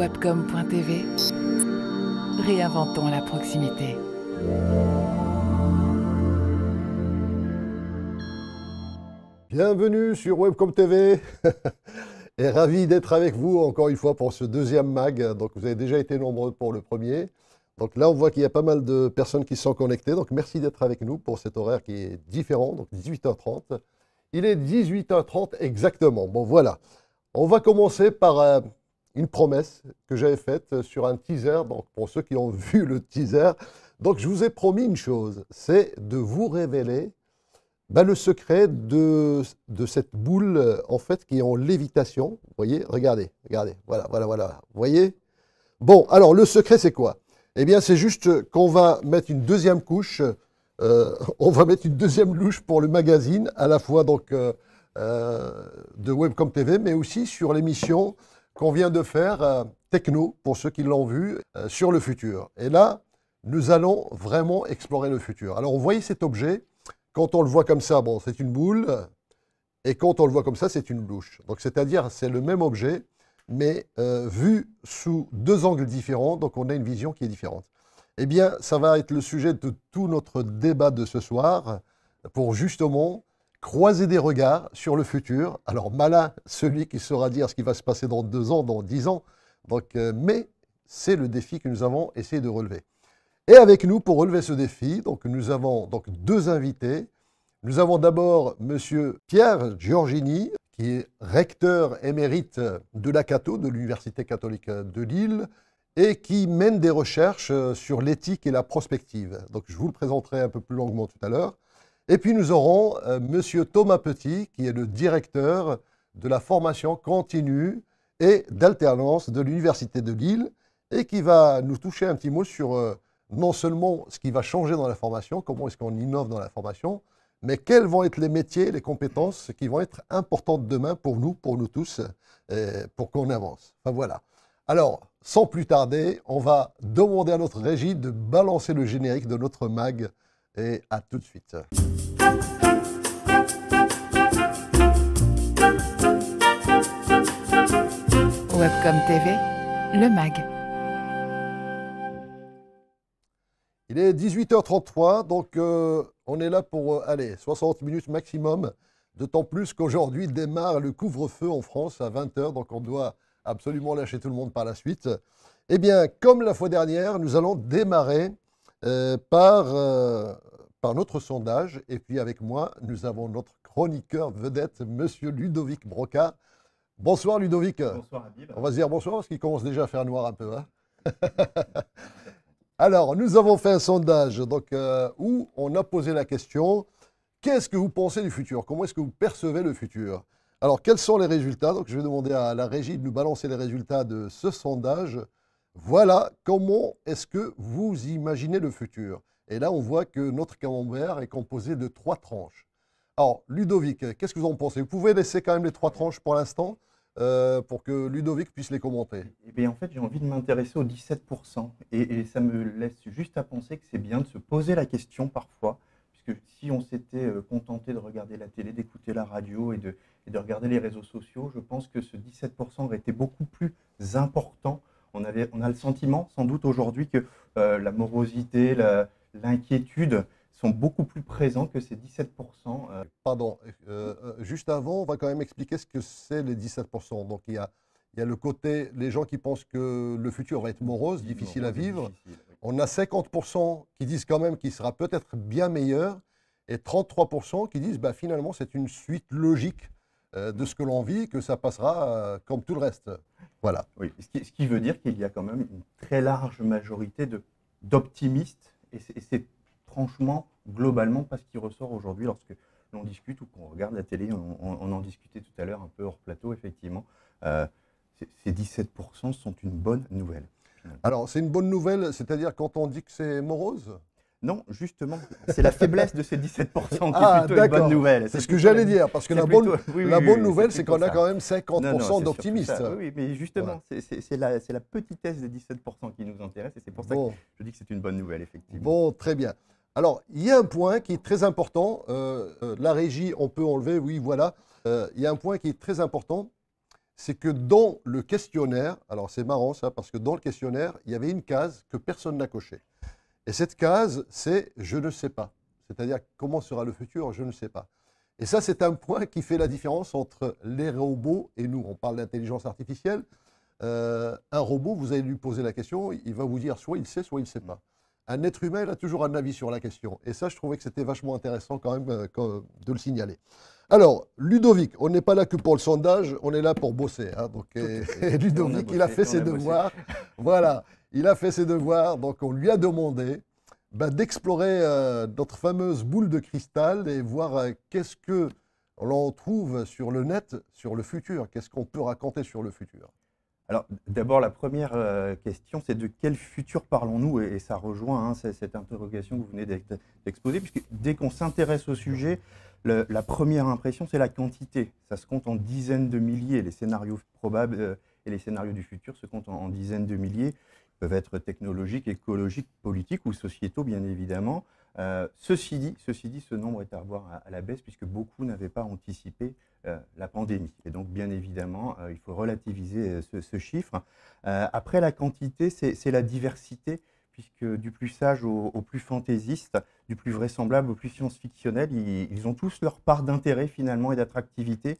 Webcom.tv. Réinventons la proximité. Bienvenue sur Webcom TV et ravi d'être avec vous encore une fois pour ce deuxième mag. Donc vous avez déjà été nombreux pour le premier. Donc là on voit qu'il y a pas mal de personnes qui sont connectées. Donc merci d'être avec nous pour cet horaire qui est différent, donc 18h30. Il est 18h30 exactement. Bon voilà, on va commencer par une promesse que j'avais faite sur un teaser. Donc pour ceux qui ont vu le teaser, donc je vous ai promis une chose, c'est de vous révéler le secret de cette boule, en fait, qui est en lévitation. Vous voyez, regardez, voilà. Vous voyez? Bon, alors, le secret, c'est quoi? Eh bien, c'est juste qu'on va mettre une deuxième couche, on va mettre une deuxième louche pour le magazine, à la fois donc de Webcom TV, mais aussi sur l'émission qu'on vient de faire, Techno, pour ceux qui l'ont vu, sur le futur. Et là, nous allons vraiment explorer le futur. Alors, vous voyez cet objet? Quand on le voit comme ça, bon, c'est une boule, et quand on le voit comme ça, c'est une louche. Donc, c'est-à-dire, c'est le même objet, mais vu sous deux angles différents, donc on a une vision qui est différente. Eh bien, ça va être le sujet de tout notre débat de ce soir, pour justement croiser des regards sur le futur. Alors, malin, celui qui saura dire ce qui va se passer dans 2 ans, dans 10 ans, donc, mais c'est le défi que nous avons essayé de relever. Et avec nous, pour relever ce défi, donc, nous avons donc 2 invités. Nous avons d'abord M. Pierre Giorgini, qui est recteur émérite de la Cato, de l'Université catholique de Lille, et qui mène des recherches sur l'éthique et la prospective. Donc, je vous le présenterai un peu plus longuement tout à l'heure. Et puis, nous aurons M. Thomas Petit, qui est le directeur de la formation continue et d'alternance de l'Université de Lille, et qui va nous toucher un petit mot sur non seulement ce qui va changer dans la formation, comment est-ce qu'on innove dans la formation, mais quels vont être les métiers, les compétences qui vont être importantes demain pour nous tous, pour qu'on avance. Enfin voilà. Alors, sans plus tarder, on va demander à notre régie de balancer le générique de notre mag, et à tout de suite. Webcom TV, le mag. Il est 18h33, donc on est là pour 60 minutes maximum, d'autant plus qu'aujourd'hui démarre le couvre-feu en France à 20h, donc on doit absolument lâcher tout le monde par la suite. Eh bien, comme la fois dernière, nous allons démarrer par notre sondage, et puis avec moi, nous avons notre chroniqueur vedette, Monsieur Ludovic Broca. Bonsoir Ludovic. Bonsoir Habib. On va se dire bonsoir parce qu'il commence déjà à faire noir un peu. Hein. Alors, nous avons fait un sondage donc, où on a posé la question « Qu'est-ce que vous pensez du futur? Comment est-ce que vous percevez le futur ?» Alors, quels sont les résultats? Donc, je vais demander à la régie de nous balancer les résultats de ce sondage. Voilà, comment est-ce que vous imaginez le futur? Et là, on voit que notre camembert est composé de 3 tranches. Alors, Ludovic, qu'est-ce que vous en pensez? Vous pouvez laisser quand même les 3 tranches pour l'instant pour que Ludovic puisse les commenter. Eh bien, en fait, j'ai envie de m'intéresser aux 17%. Et ça me laisse juste à penser que c'est bien de se poser la question parfois, puisque si on s'était contenté de regarder la télé, d'écouter la radio et de regarder les réseaux sociaux, je pense que ce 17% aurait été beaucoup plus important. On a le sentiment, sans doute aujourd'hui, que la morosité, l'inquiétude sont beaucoup plus présents que ces 17%. Pardon, juste avant, on va quand même expliquer ce que c'est les 17%. Donc il y a le côté, les gens qui pensent que le futur va être morose, difficile à vivre. Difficile, oui. On a 50% qui disent quand même qu'il sera peut-être bien meilleur, et 33% qui disent finalement c'est une suite logique de ce que l'on vit, que ça passera comme tout le reste. Voilà. Oui, ce qui veut dire qu'il y a quand même une très large majorité d'optimistes, et c'est franchement, globalement, pas ce qui ressort aujourd'hui lorsque l'on discute ou qu'on regarde la télé. On en discutait tout à l'heure un peu hors plateau, effectivement. Ces 17% sont une bonne nouvelle. Alors, c'est une bonne nouvelle, c'est-à-dire quand on dit que c'est morose? Non, justement, c'est la faiblesse de ces 17% qui est plutôt une bonne nouvelle. C'est ce que j'allais dire, parce que la bonne nouvelle, c'est qu'on a quand même 50% d'optimistes. Oui, mais justement, voilà. C'est la petitesse des 17% qui nous intéresse, et c'est pour ça que je dis que c'est une bonne nouvelle, effectivement. Bon, très bien. Alors, il y a un point qui est très important. La régie, on peut enlever, oui, voilà. Il y a un point qui est très important, c'est que dans le questionnaire, alors c'est marrant ça, parce que dans le questionnaire, il y avait une case que personne n'a cochée. Et cette case, c'est « je ne sais pas ». C'est-à-dire, comment sera le futur, je ne sais pas. Et ça, c'est un point qui fait la différence entre les robots et nous. On parle d'intelligence artificielle. Un robot, vous allez lui poser la question, il va vous dire soit il sait, soit il ne sait pas. Un être humain, il a toujours un avis sur la question. Et ça, je trouvais que c'était vachement intéressant quand même de le signaler. Alors, Ludovic, on n'est pas là que pour le sondage, on est là pour bosser. Hein, donc, et Ludovic, il a fait ses devoirs. Voilà, il a fait ses devoirs. Donc, on lui a demandé d'explorer notre fameuse boule de cristal et voir qu'est-ce que l'on trouve sur le net, sur le futur. Qu'est-ce qu'on peut raconter sur le futur? Alors, d'abord, la première question, c'est de quel futur parlons-nous? Et ça rejoint cette interrogation que vous venez d'exposer, puisque dès qu'on s'intéresse au sujet, la première impression, c'est la quantité. Ça se compte en dizaines de milliers. Les scénarios probables et les scénarios du futur se comptent en dizaines de milliers. Ils peuvent être technologiques, écologiques, politiques ou sociétaux, bien évidemment. Ceci dit, ce nombre est à revoir à la baisse, puisque beaucoup n'avaient pas anticipé la pandémie. Et donc, bien évidemment, il faut relativiser ce chiffre. Après, la quantité, c'est la diversité, puisque du plus sage au plus fantaisiste, du plus vraisemblable au plus science-fictionnel, ils ont tous leur part d'intérêt, finalement, et d'attractivité.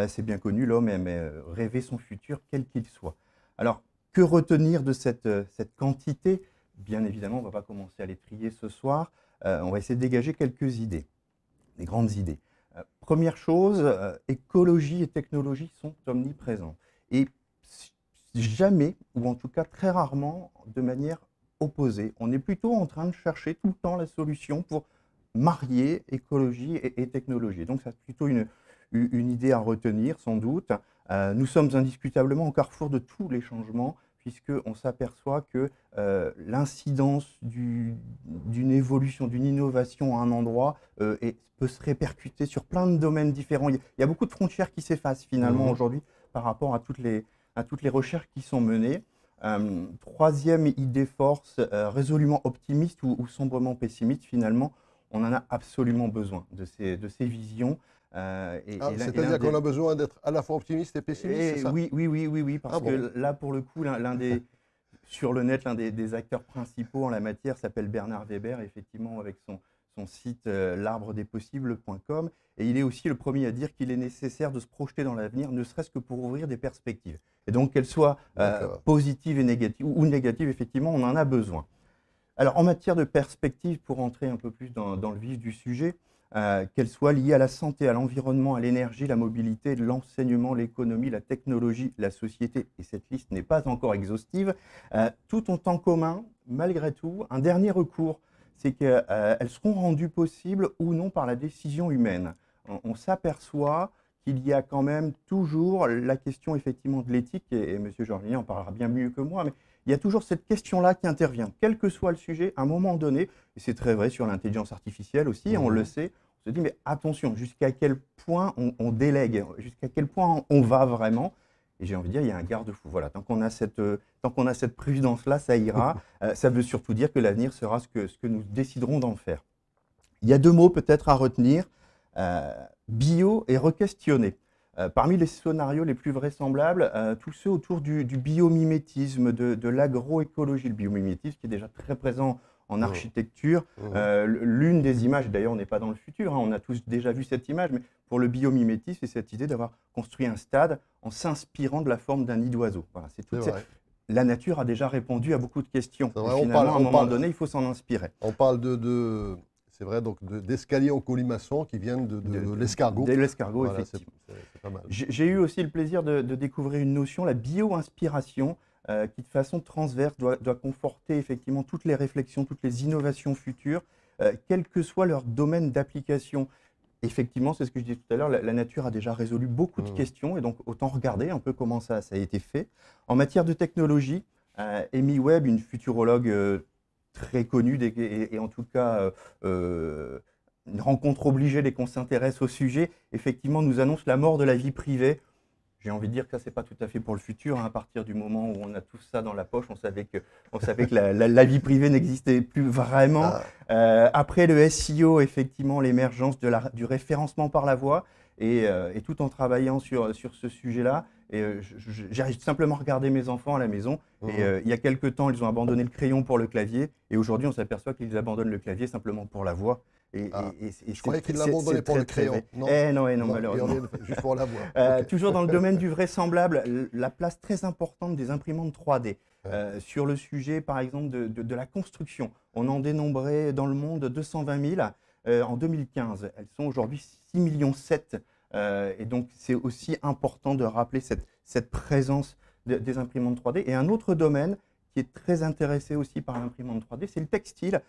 C'est bien connu, l'homme aime rêver son futur, quel qu'il soit. Alors, que retenir de cette quantité? Bien évidemment, on ne va pas commencer à les trier ce soir. On va essayer de dégager quelques idées, des grandes idées. Première chose, écologie et technologie sont omniprésents. Et jamais, ou en tout cas très rarement, de manière opposée. On est plutôt en train de chercher tout le temps la solution pour marier écologie et technologie. Donc c'est plutôt une idée à retenir, sans doute. Nous sommes indiscutablement au carrefour de tous les changements, puisqu'on s'aperçoit que l'incidence d'une évolution, d'une innovation à un endroit peut se répercuter sur plein de domaines différents. Il y a beaucoup de frontières qui s'effacent finalement aujourd'hui par rapport à toutes les recherches qui sont menées. Troisième idée force, résolument optimiste ou sombrement pessimiste, finalement, on en a absolument besoin de ces visions. C'est-à-dire qu'on a besoin d'être à la fois optimiste et pessimiste, c'est ça? Oui, parce que là, pour le coup, sur le net, l'un des acteurs principaux en la matière s'appelle Bernard Weber, effectivement, avec son site l'arbredespossibles.com. Et il est aussi le premier à dire qu'il est nécessaire de se projeter dans l'avenir, ne serait-ce que pour ouvrir des perspectives. Et donc, qu'elles soient positives et négatives, ou négatives, effectivement, on en a besoin. Alors, en matière de perspectives, pour entrer un peu plus dans le vif du sujet, qu'elles soient liées à la santé, à l'environnement, à l'énergie, la mobilité, l'enseignement, l'économie, la technologie, la société, et cette liste n'est pas encore exhaustive, tout ont en commun, malgré tout, un dernier recours, c'est qu'elles seront rendues possibles ou non par la décision humaine. On s'aperçoit qu'il y a quand même toujours la question effectivement de l'éthique, et M. Georgien en parlera bien mieux que moi, mais il y a toujours cette question-là qui intervient, quel que soit le sujet, à un moment donné, et c'est très vrai sur l'intelligence artificielle aussi, on le sait, on se dit mais attention, jusqu'à quel point on délègue, jusqu'à quel point on va vraiment, et j'ai envie de dire, il y a un garde-fou. Voilà, tant qu'on a cette prudence-là, ça ira. Ça veut surtout dire que l'avenir sera ce que nous déciderons d'en faire. Il y a deux mots peut-être à retenir, bio et re-questionner. Parmi les scénarios les plus vraisemblables, tous ceux autour du biomimétisme, de l'agroécologie. Le biomimétisme qui est déjà très présent en architecture. L'une des images, d'ailleurs on n'est pas dans le futur, on a tous déjà vu cette image, mais pour le biomimétisme, c'est cette idée d'avoir construit un stade en s'inspirant de la forme d'un nid d'oiseau. Voilà, la nature a déjà répondu à beaucoup de questions. Finalement, à un moment donné, il faut s'en inspirer. On parle c'est vrai, donc d'escaliers en colimaçon qui viennent de l'escargot. De l'escargot, voilà, effectivement. C'est pas mal. J'ai eu aussi le plaisir de découvrir une notion, la bio-inspiration, qui de façon transverse doit conforter effectivement toutes les réflexions, toutes les innovations futures, quel que soit leur domaine d'application. Effectivement, c'est ce que je disais tout à l'heure, la nature a déjà résolu beaucoup de questions, et donc autant regarder un peu comment ça a été fait. En matière de technologie, Amy Webb, une futurologue très connue, et en tout cas une rencontre obligée dès qu'on s'intéresse au sujet, effectivement nous annonce la mort de la vie privée. J'ai envie de dire que ça, c'est pas tout à fait pour le futur. À partir du moment où on a tout ça dans la poche, on savait que la vie privée n'existait plus vraiment. Après le SEO, effectivement, l'émergence du référencement par la voix. et tout en travaillant sur ce sujet-là, j'arrive simplement à regarder mes enfants à la maison. Et il y a quelques temps, ils ont abandonné le crayon pour le clavier. Et aujourd'hui, on s'aperçoit qu'ils abandonnent le clavier simplement pour la voix. Je croyais qu'ils l'abandonnaient pour le crayon. Non, non, malheureusement. Juste pour la voix. Okay. Toujours dans le domaine du vraisemblable, la place très importante des imprimantes 3D. Sur le sujet, par exemple, de la construction. On en dénombrait dans le monde 220 000 en 2015. Elles sont aujourd'hui 6,7 millions. Et donc, c'est aussi important de rappeler cette présence des imprimantes 3D. Et un autre domaine qui est très intéressé aussi par l'imprimante 3D, c'est le textile,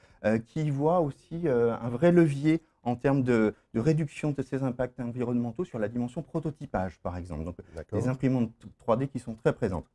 qui voit aussi un vrai levier en termes de réduction de ses impacts environnementaux sur la dimension prototypage, par exemple. Donc, les imprimantes 3D qui sont très présentes.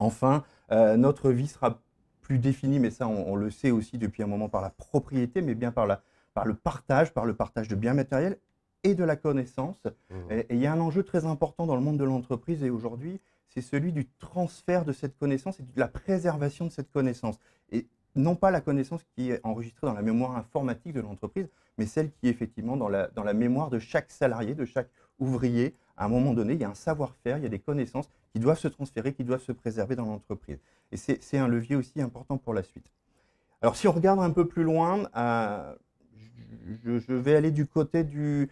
Enfin, notre vie sera plus définie, mais ça, on le sait aussi depuis un moment, par la propriété, mais bien par le partage de biens matériels et de la connaissance. Et il y a un enjeu très important dans le monde de l'entreprise et aujourd'hui, c'est celui du transfert de cette connaissance et de la préservation de cette connaissance. Et non pas la connaissance qui est enregistrée dans la mémoire informatique de l'entreprise, mais celle qui est effectivement dans la mémoire de chaque salarié, de chaque ouvrier. À un moment donné, il y a un savoir-faire, il y a des connaissances qui doivent se transférer, qui doivent se préserver dans l'entreprise. Et c'est un levier aussi important pour la suite. Alors si on regarde un peu plus loin, je vais aller du côté de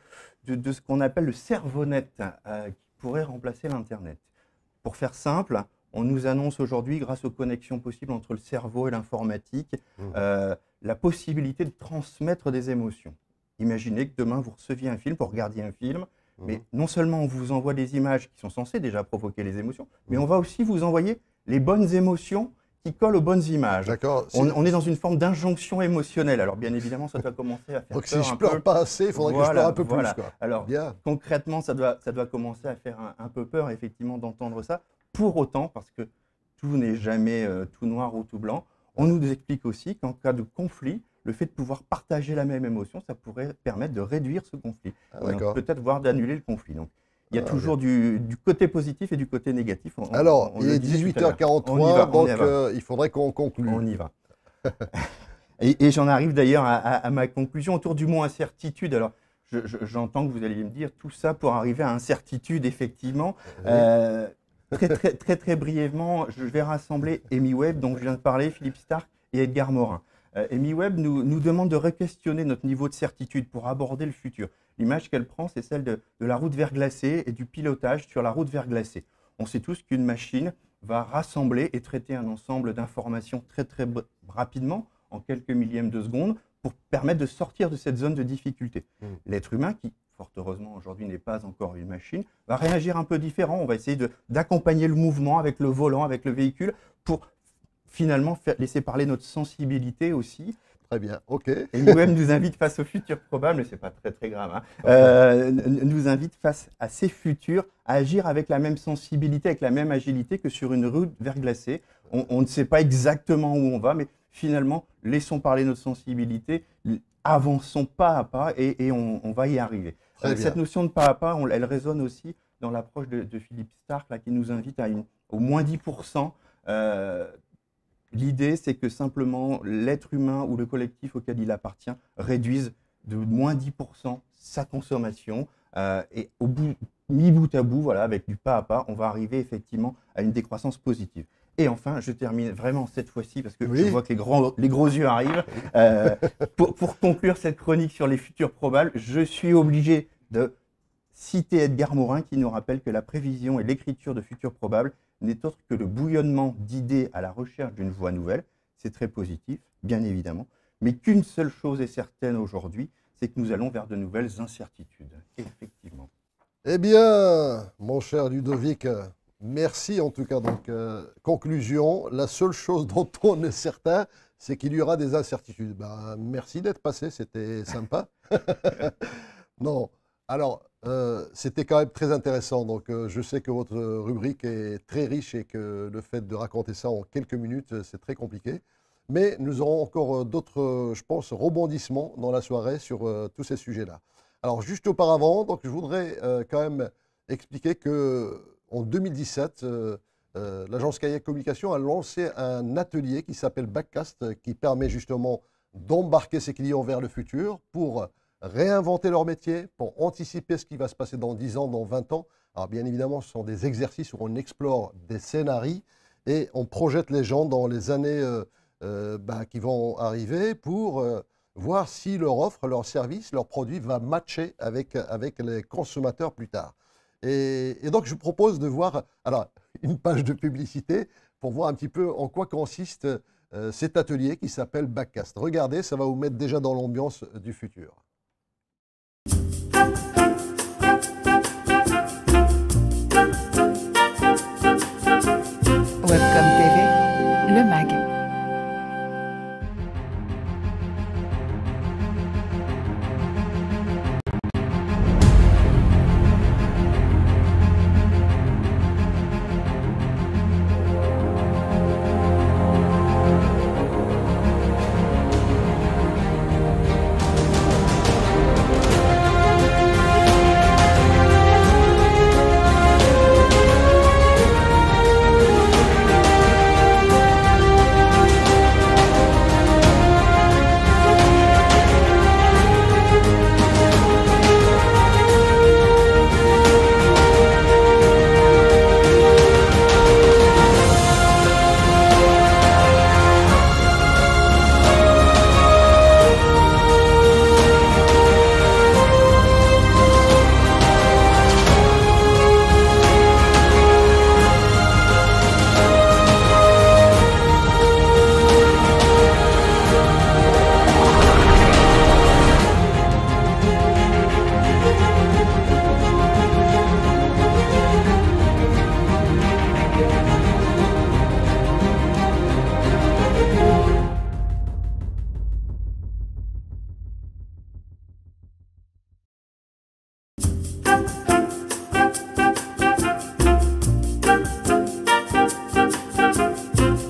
ce qu'on appelle le cerveau-net, qui pourrait remplacer l'Internet. Pour faire simple, on nous annonce aujourd'hui, grâce aux connexions possibles entre le cerveau et l'informatique, la possibilité de transmettre des émotions. Imaginez que demain, vous receviez un film, vous regardiez un film, mais non seulement on vous envoie des images qui sont censées déjà provoquer les émotions, mais on va aussi vous envoyer les bonnes émotions qui collent aux bonnes images. On est dans une forme d'injonction émotionnelle. Alors bien évidemment, ça doit commencer à faire donc peur. Donc si je pleure pas assez, il faudrait que je pleure un peu plus. Quoi. Alors concrètement, ça doit commencer à faire un peu peur, effectivement, d'entendre ça. Pour autant, parce que tout n'est jamais tout noir ou tout blanc, on nous explique aussi qu'en cas de conflit, le fait de pouvoir partager la même émotion, ça pourrait permettre de réduire ce conflit. Peut-être voire d'annuler le conflit. Donc, il y a toujours du côté positif et du côté négatif. Alors, il est 18h43, donc il faudrait qu'on conclue. On y va. et j'en arrive d'ailleurs à ma conclusion autour du mot incertitude. Alors, j'entends que vous alliez me dire tout ça pour arriver à incertitude, effectivement. Très brièvement, je vais rassembler Amy Webb, dont je viens de parler, Philippe Starck et Edgar Morin. Amy Webb nous demande de re-questionner notre niveau de certitude pour aborder le futur. L'image qu'elle prend, c'est celle de la route verglacée et du pilotage sur la route verglacée. On sait tous qu'une machine va rassembler et traiter un ensemble d'informations très rapidement, en quelques millièmes de seconde, pour permettre de sortir de cette zone de difficulté. L'être humain, qui fort heureusement aujourd'hui n'est pas encore une machine, va réagir un peu différent. On va essayer d'accompagner le mouvement avec le volant, avec le véhicule, pour finalement laisser parler notre sensibilité aussi. Très bien, ok. Et nous-mêmes nous invite face au futur probable, mais ce n'est pas très grave, hein, nous invite face à ces futurs à agir avec la même sensibilité, avec la même agilité que sur une route verglacée. On ne sait pas exactement où on va, mais finalement, laissons parler notre sensibilité, avançons pas à pas et on va y arriver. Cette notion de pas à pas, elle résonne aussi dans l'approche de Philippe Starck, là, qui nous invite au moins 10%. L'idée, c'est que simplement l'être humain ou le collectif auquel il appartient réduise de moins 10% sa consommation. Et mis bout à bout, voilà, avec du pas à pas, on va arriver effectivement à une décroissance positive. Et enfin, je termine vraiment cette fois-ci, parce que je vois que les gros yeux arrivent. Pour conclure cette chronique sur les futurs probables, je suis obligé de citer Edgar Morin, qui nous rappelle que la prévision et l'écriture de futurs probables n'est autre que le bouillonnement d'idées à la recherche d'une voie nouvelle. C'est très positif, bien évidemment, mais qu'une seule chose est certaine aujourd'hui, c'est que nous allons vers de nouvelles incertitudes, effectivement. Eh bien, mon cher Ludovic, merci en tout cas. Donc, conclusion, la seule chose dont on est certain, c'est qu'il y aura des incertitudes. Ben, merci d'être passé, c'était sympa. Non, alors, c'était quand même très intéressant. Donc, je sais que votre rubrique est très riche et que le fait de raconter ça en quelques minutes, c'est très compliqué. Mais nous aurons encore d'autres, je pense, rebondissements dans la soirée sur tous ces sujets-là. Alors, juste auparavant, donc, je voudrais quand même expliquer qu'en 2017, l'agence Kayak Communication a lancé un atelier qui s'appelle Backcast, qui permet justement d'embarquer ses clients vers le futur pour réinventer leur métier, pour anticiper ce qui va se passer dans 10 ans, dans 20 ans. Alors bien évidemment, ce sont des exercices où on explore des scénarios et on projette les gens dans les années qui vont arriver pour voir si leur offre, leur service, leur produit va matcher avec les consommateurs plus tard. Et donc, je vous propose de voir alors, une page de publicité pour voir un petit peu en quoi consiste cet atelier qui s'appelle Backcast. Regardez, ça va vous mettre déjà dans l'ambiance du futur. Webcom TV, le MAG.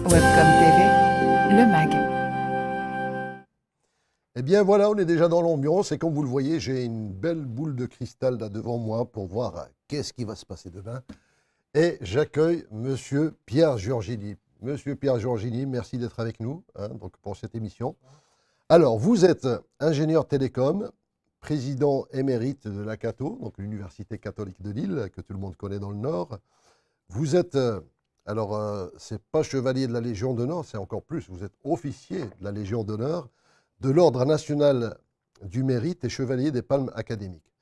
Webcom TV, le MAG. Eh bien voilà, on est déjà dans l'ambiance et comme vous le voyez, j'ai une belle boule de cristal là devant moi pour voir qu'est-ce qui va se passer demain. Et j'accueille Monsieur Pierre Giorgini. Monsieur Pierre Giorgini, merci d'être avec nous donc pour cette émission. Alors, vous êtes ingénieur télécom, président émérite de la Cato, donc l'Université catholique de Lille, que tout le monde connaît dans le Nord. Vous êtes, c'est pas chevalier de la Légion d'honneur, c'est encore plus, vous êtes officier de la Légion d'honneur, de l'Ordre national du mérite et chevalier des palmes académiques.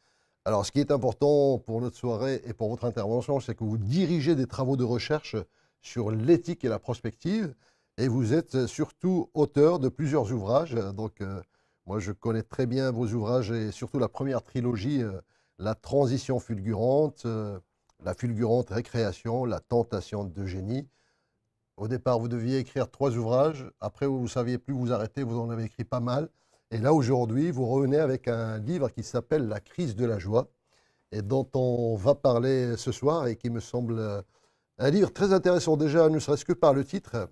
Alors, ce qui est important pour notre soirée et pour votre intervention, c'est que vous dirigez des travaux de recherche sur l'éthique et la prospective, et vous êtes surtout auteur de plusieurs ouvrages. Donc, moi, je connais très bien vos ouvrages et surtout la première trilogie, La transition fulgurante, La fulgurante récréation, La tentation d'Eugénie. Au départ, vous deviez écrire 3 ouvrages. Après, vous ne saviez plus vous arrêter, vous en avez écrit pas mal. Et là, aujourd'hui, vous revenez avec un livre qui s'appelle La crise de la joie et dont on va parler ce soir et qui me semble un livre très intéressant déjà, ne serait-ce que par le titre.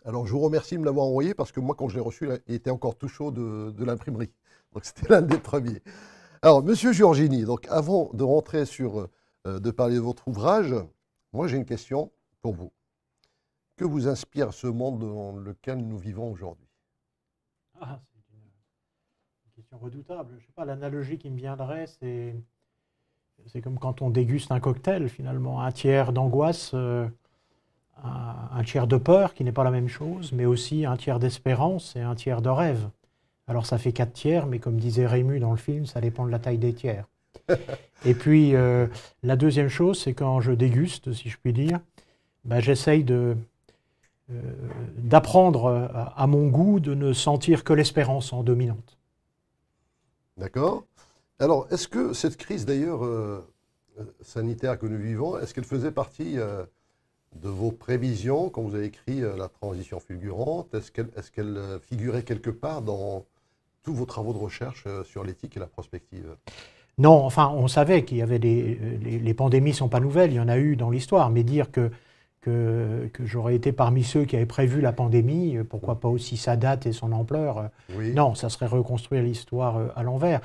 Alors, je vous remercie de me l'avoir envoyé parce que moi, quand je l'ai reçu, il était encore tout chaud de l'imprimerie. Donc, c'était l'un des premiers. Alors, Monsieur Giorgini, donc avant de rentrer sur, de parler de votre ouvrage, moi, j'ai une question pour vous. Que vous inspire ce monde dans lequel nous vivons aujourd'hui? Ah, c'est une question redoutable. Je sais pas, l'analogie qui me viendrait, c'est comme quand on déguste un cocktail, finalement. Un tiers d'angoisse, un tiers de peur, qui n'est pas la même chose, mais aussi un tiers d'espérance et un tiers de rêve. Alors ça fait 4 tiers, mais comme disait Rému dans le film, ça dépend de la taille des tiers. Et puis, la deuxième chose, c'est quand je déguste, si je puis dire, j'essaye d'apprendre à mon goût de ne sentir que l'espérance en dominante. D'accord. Alors, est-ce que cette crise, d'ailleurs, sanitaire que nous vivons, est-ce qu'elle faisait partie de vos prévisions quand vous avez écrit La transition fulgurante? Est-ce qu'elle figurait quelque part dans tous vos travaux de recherche sur l'éthique et la prospective? Non, enfin, on savait qu'il y avait les pandémies ne sont pas nouvelles, il y en a eu dans l'histoire, mais dire que j'aurais été parmi ceux qui avaient prévu la pandémie, pourquoi pas aussi sa date et son ampleur, oui. Non, ça serait reconstruire l'histoire à l'envers.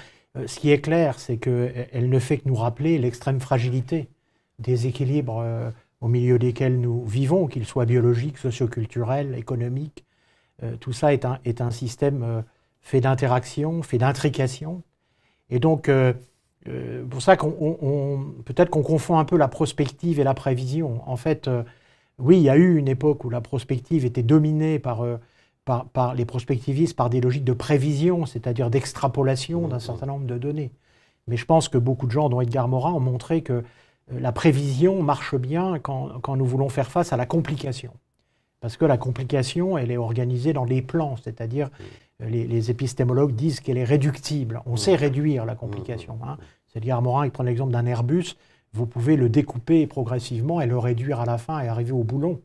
Ce qui est clair, c'est qu'elle ne fait que nous rappeler l'extrême fragilité des équilibres au milieu desquels nous vivons, qu'ils soient biologiques, socioculturels, économiques. Tout ça est un système fait d'interaction, fait d'intrication, Et donc, pour ça peut-être qu'on confond un peu la prospective et la prévision. En fait, oui, il y a eu une époque où la prospective était dominée par les prospectivistes par des logiques de prévision, c'est-à-dire d'extrapolation d'un certain nombre de données. Mais je pense que beaucoup de gens, dont Edgar Morin, ont montré que la prévision marche bien quand nous voulons faire face à la complication. Parce que la complication, elle est organisée dans les plans, c'est-à-dire les épistémologues disent qu'elle est réductible. On sait réduire la complication. Hein. C'est Edgar Morin qui prend l'exemple d'un Airbus. Vous pouvez le découper progressivement et le réduire à la fin et arriver au boulon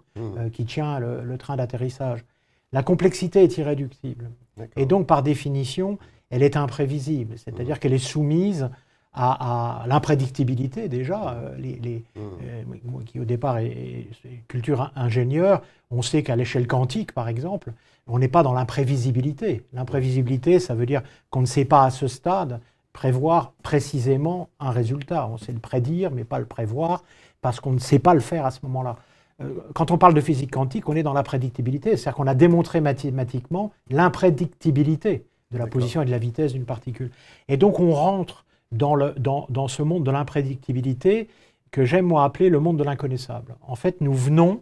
qui tient le train d'atterrissage. La complexité est irréductible. Et donc, par définition, elle est imprévisible. C'est-à-dire qu'elle est soumise à l'imprédictibilité, déjà. Moi qui, au départ, est culture ingénieur, on sait qu'à l'échelle quantique, par exemple, on n'est pas dans l'imprévisibilité. L'imprévisibilité, ça veut dire qu'on ne sait pas à ce stade prévoir précisément un résultat. On sait le prédire, mais pas le prévoir, parce qu'on ne sait pas le faire à ce moment-là. Quand on parle de physique quantique, on est dans la prédictibilité, c'est-à-dire qu'on a démontré mathématiquement l'imprédictibilité de la position et de la vitesse d'une particule. Et donc on rentre dans ce monde de l'imprédictibilité que j'aime moi appeler le monde de l'inconnaissable. En fait, nous venons,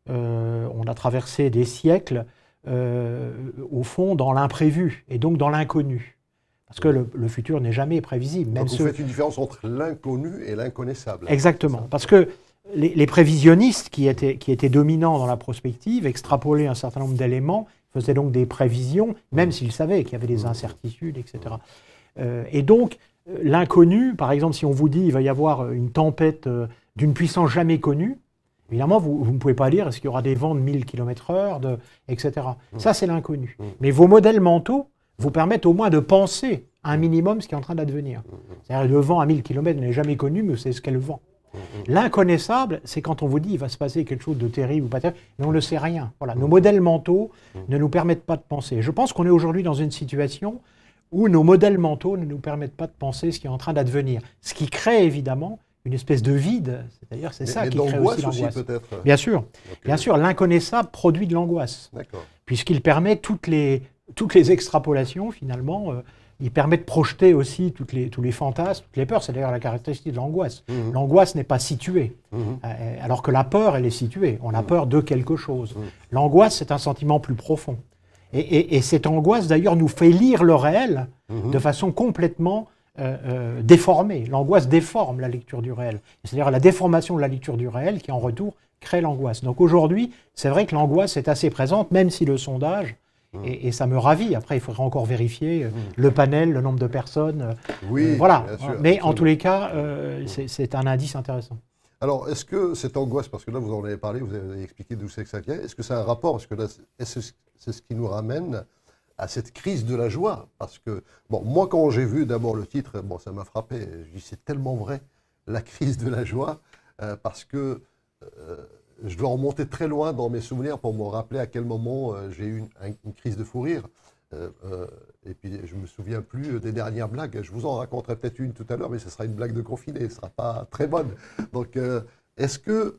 on a traversé des siècles, au fond, dans l'imprévu et donc dans l'inconnu. Parce que le futur n'est jamais prévisible. Donc vous faites une différence entre l'inconnu et l'inconnaissable. Exactement, parce que les prévisionnistes qui étaient dominants dans la prospective extrapolaient un certain nombre d'éléments, faisaient donc des prévisions, même s'ils savaient qu'il y avait des incertitudes, etc. Et donc, l'inconnu, par exemple, si on vous dit qu'il va y avoir une tempête d'une puissance jamais connue, évidemment, vous ne pouvez pas dire est-ce qu'il y aura des vents de 1000 km/h, etc. Ça, c'est l'inconnu. Mais vos modèles mentaux vous permettent au moins de penser à un minimum ce qui est en train d'advenir. C'est-à-dire le vent à 1000 km n'est jamais connu, mais c'est ce qu'est le vent. L'inconnaissable, c'est quand on vous dit qu'il va se passer quelque chose de terrible ou pas terrible, mais on ne sait rien. Voilà. Nos modèles mentaux ne nous permettent pas de penser. Je pense qu'on est aujourd'hui dans une situation où nos modèles mentaux ne nous permettent pas de penser ce qui est en train d'advenir. Ce qui crée évidemment une espèce de vide, c'est-à-dire c'est ça qui crée aussi l'angoisse. Peut-être. Bien sûr, bien sûr, l'inconnaissable produit de l'angoisse, puisqu'il permet toutes les extrapolations finalement. Il permet de projeter aussi tous les fantasmes, toutes les peurs. C'est d'ailleurs la caractéristique de l'angoisse. L'angoisse n'est pas située, alors que la peur, elle est située. On a peur de quelque chose. L'angoisse, c'est un sentiment plus profond. Et cette angoisse, d'ailleurs, nous fait lire le réel de façon complètement déformée. L'angoisse déforme la lecture du réel. C'est-à-dire la déformation de la lecture du réel qui, en retour, crée l'angoisse. Donc aujourd'hui, c'est vrai que l'angoisse est assez présente, même si le sondage... Et ça me ravit. Après, il faudra encore vérifier le panel, le nombre de personnes. Oui, voilà. bien sûr, mais absolument. En tous les cas, c'est un indice intéressant. Alors, est-ce que cette angoisse, parce que là, vous en avez parlé, vous avez expliqué d'où c'est que ça vient, est-ce que ça a un rapport? Parce que là, c'est ce qui nous ramène à cette crise de la joie. Parce que, bon, moi, quand j'ai vu d'abord le titre, bon, ça m'a frappé. Je dis, c'est tellement vrai, la crise de la joie, parce que... je dois remonter très loin dans mes souvenirs pour me rappeler à quel moment j'ai eu une crise de fou rire. Et puis, je ne me souviens plus des dernières blagues. Je vous en raconterai peut-être une tout à l'heure, mais ce sera une blague de confiné. Ce ne sera pas très bonne. Donc, est-ce que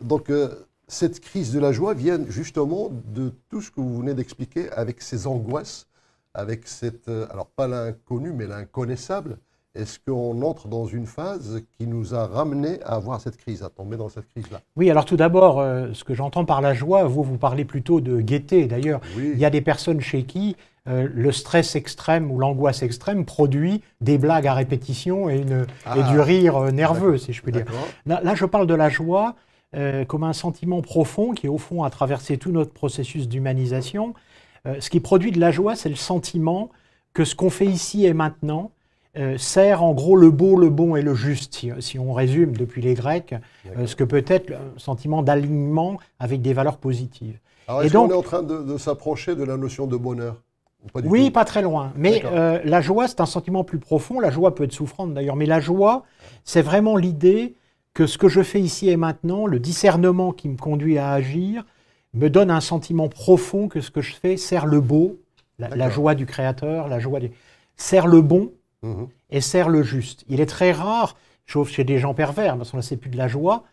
cette crise de la joie vient justement de tout ce que vous venez d'expliquer avec ces angoisses, avec cette... alors, pas l'inconnu, mais l'inconnaissable. Est-ce qu'on entre dans une phase qui nous a ramené à avoir cette crise, à tomber dans cette crise-là? Oui, alors tout d'abord, ce que j'entends par la joie, vous parlez plutôt de gaieté. D'ailleurs, il y a des personnes chez qui le stress extrême ou l'angoisse extrême produit des blagues à répétition et du rire nerveux, si je puis dire. Là, je parle de la joie comme un sentiment profond qui, au fond, a traversé tout notre processus d'humanisation. Ce qui produit de la joie, c'est le sentiment que ce qu'on fait ici et maintenant sert en gros le beau, le bon et le juste, si on résume depuis les Grecs, ce que peut être un sentiment d'alignement avec des valeurs positives. Alors est-ce qu'on est en train de s'approcher de la notion de bonheur? Oui, pas très loin. Mais la joie, c'est un sentiment plus profond. La joie peut être souffrante d'ailleurs, mais la joie, c'est vraiment l'idée que ce que je fais ici et maintenant, le discernement qui me conduit à agir, me donne un sentiment profond que ce que je fais sert le beau, la joie du créateur, la joie sert le bon, et sert le juste. Il est très rare, sauf chez des gens pervers, parce qu'on ne sait plus de la joie,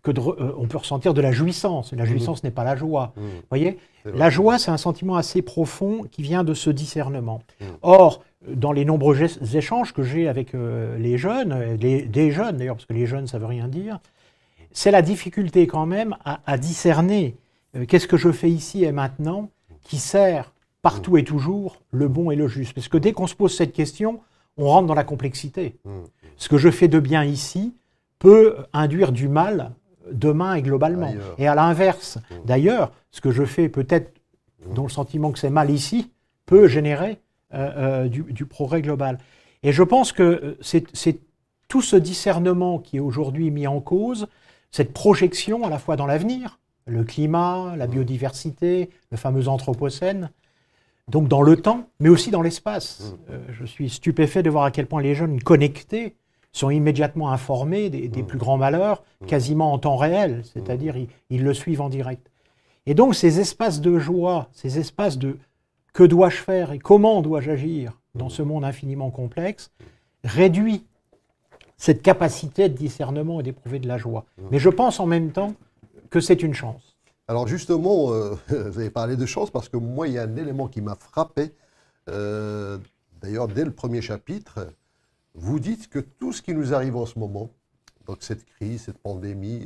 on peut ressentir de la jouissance. La jouissance n'est pas la joie. Vous voyez, la joie, c'est un sentiment assez profond qui vient de ce discernement. Or, dans les nombreux échanges que j'ai avec les jeunes, des jeunes d'ailleurs, parce que les jeunes ça veut rien dire, c'est la difficulté quand même à discerner qu'est-ce que je fais ici et maintenant qui sert partout et toujours le bon et le juste. Parce que dès qu'on se pose cette question, on rentre dans la complexité. Ce que je fais de bien ici peut induire du mal demain et globalement. Ailleurs. Et à l'inverse, d'ailleurs, ce que je fais peut-être dont le sentiment que c'est mal ici peut générer du progrès global. Et je pense que c'est tout ce discernement qui est aujourd'hui mis en cause, cette projection à la fois dans l'avenir, le climat, la biodiversité, le fameux anthropocène, donc dans le temps, mais aussi dans l'espace. Je suis stupéfait de voir à quel point les jeunes connectés sont immédiatement informés des plus grands malheurs, quasiment en temps réel, c'est-à-dire ils le suivent en direct. Et donc ces espaces de joie, ces espaces de « que dois-je faire et comment dois-je agir » dans ce monde infiniment complexe, réduit cette capacité de discernement et d'éprouver de la joie. Mais je pense en même temps que c'est une chance. Alors justement, vous avez parlé de chance parce que moi, il y a un élément qui m'a frappé. D'ailleurs, dès le premier chapitre, vous dites que tout ce qui nous arrive en ce moment, donc cette crise, cette pandémie,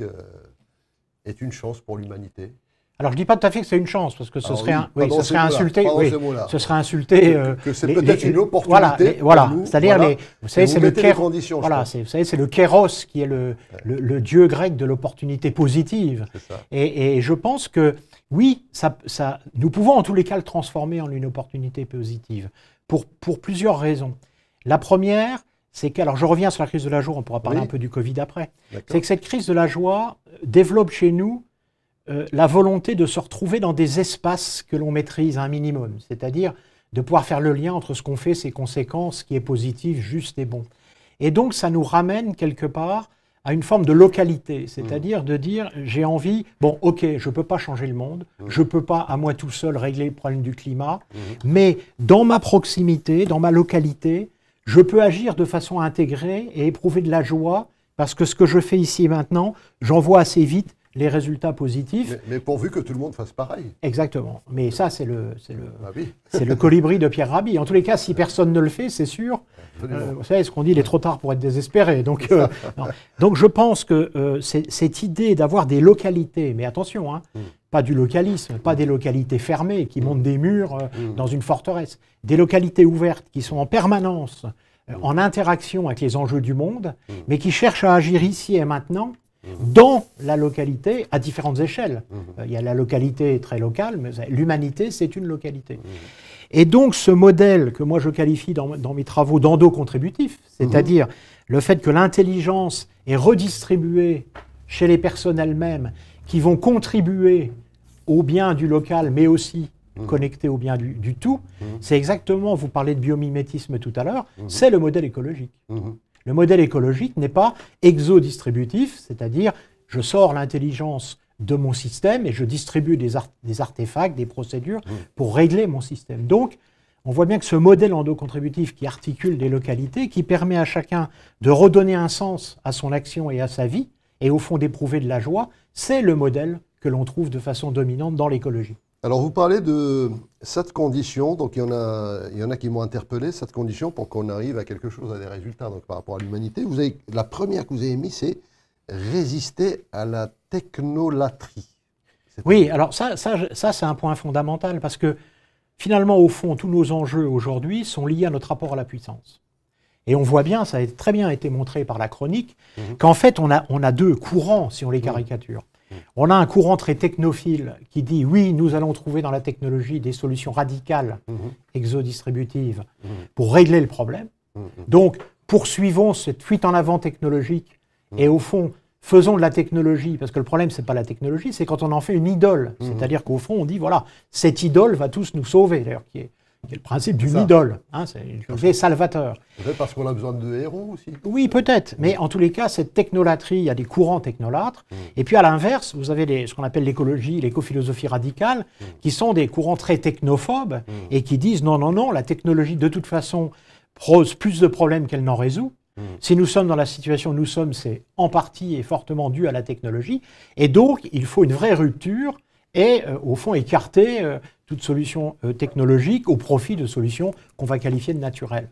est une chance pour l'humanité. Alors je ne dis pas tout à fait que c'est une chance, parce que ce serait, ce serait insulter. Ce serait insulter. Que c'est peut-être une opportunité. Voilà, c'est-à-dire, vous savez, c'est le kéros. Voilà, vous savez, c'est le kéros qui est le dieu grec de l'opportunité positive. Et je pense que oui, nous pouvons en tous les cas le transformer en une opportunité positive pour plusieurs raisons. La première, c'est que, alors je reviens sur la crise de la joie, on pourra parler un peu du Covid après, c'est que cette crise de la joie développe chez nous la volonté de se retrouver dans des espaces que l'on maîtrise un minimum, c'est-à-dire de pouvoir faire le lien entre ce qu'on fait, ses conséquences, ce qui est positif, juste et bon. Et donc ça nous ramène quelque part à une forme de localité, c'est-à-dire de dire j'ai envie, bon ok, je ne peux pas changer le monde, je ne peux pas à moi tout seul régler le problème du climat, mais dans ma proximité, dans ma localité, je peux agir de façon intégrée et éprouver de la joie parce que ce que je fais ici et maintenant, j'en vois assez vite les résultats positifs. Mais pourvu que tout le monde fasse pareil. Exactement. Mais ça, c'est le colibri de Pierre Rabhi. En tous les cas, si personne ne le fait, c'est sûr. Vous savez, ce qu'on dit, il est trop tard pour être désespéré. Donc je pense que cette idée d'avoir des localités, mais attention, hein, pas du localisme, pas des localités fermées qui montent des murs dans une forteresse, des localités ouvertes qui sont en permanence en interaction avec les enjeux du monde, mais qui cherchent à agir ici et maintenant, dans la localité, à différentes échelles. Il y a la localité très locale, mais l'humanité, c'est une localité. Et donc, ce modèle que moi je qualifie dans mes travaux d'endo-contributif, c'est-à-dire le fait que l'intelligence est redistribuée chez les personnes elles-mêmes, qui vont contribuer au bien du local, mais aussi connecter au bien du tout, c'est exactement, vous parlez de biomimétisme tout à l'heure, c'est le modèle écologique. Le modèle écologique n'est pas exodistributif, c'est-à-dire je sors l'intelligence de mon système et je distribue des artefacts, des procédures pour régler mon système. Donc, on voit bien que ce modèle endo-contributif qui articule des localités, qui permet à chacun de redonner un sens à son action et à sa vie, et au fond d'éprouver de la joie, c'est le modèle que l'on trouve de façon dominante dans l'écologie. Alors, vous parlez de cette condition, donc il y en a qui m'ont interpellé, cette condition pour qu'on arrive à quelque chose, à des résultats donc, par rapport à l'humanité. La première que vous avez mise, c'est résister à la technolatrie. Oui, alors ça c'est un point fondamental, parce que finalement, au fond, tous nos enjeux aujourd'hui sont liés à notre rapport à la puissance. Et on voit bien, ça a très bien été montré par la chronique, qu'en fait, on a deux courants, si on les caricature. On a un courant très technophile qui dit oui, nous allons trouver dans la technologie des solutions radicales, exodistributives, pour régler le problème. Donc, poursuivons cette fuite en avant technologique et au fond, faisons de la technologie, parce que le problème, ce n'est pas la technologie, c'est quand on en fait une idole. C'est-à-dire qu'au fond, on dit voilà, cette idole va tous nous sauver, d'ailleurs, qui est le principe d'une idole, hein, c'est une chose salvateur. Peut-être parce qu'on a besoin de héros aussi. Oui, peut-être, mais en tous les cas, cette technolatrie, il y a des courants technolâtres, et puis à l'inverse, vous avez ce qu'on appelle l'écologie, l'écophilosophie radicale, qui sont des courants très technophobes, et qui disent non, non, non, la technologie, de toute façon, pose plus de problèmes qu'elle n'en résout. Si nous sommes dans la situation où nous sommes, c'est en partie et fortement dû à la technologie, et donc il faut une vraie rupture, et au fond écarter toute solution technologique au profit de solutions qu'on va qualifier de naturelles.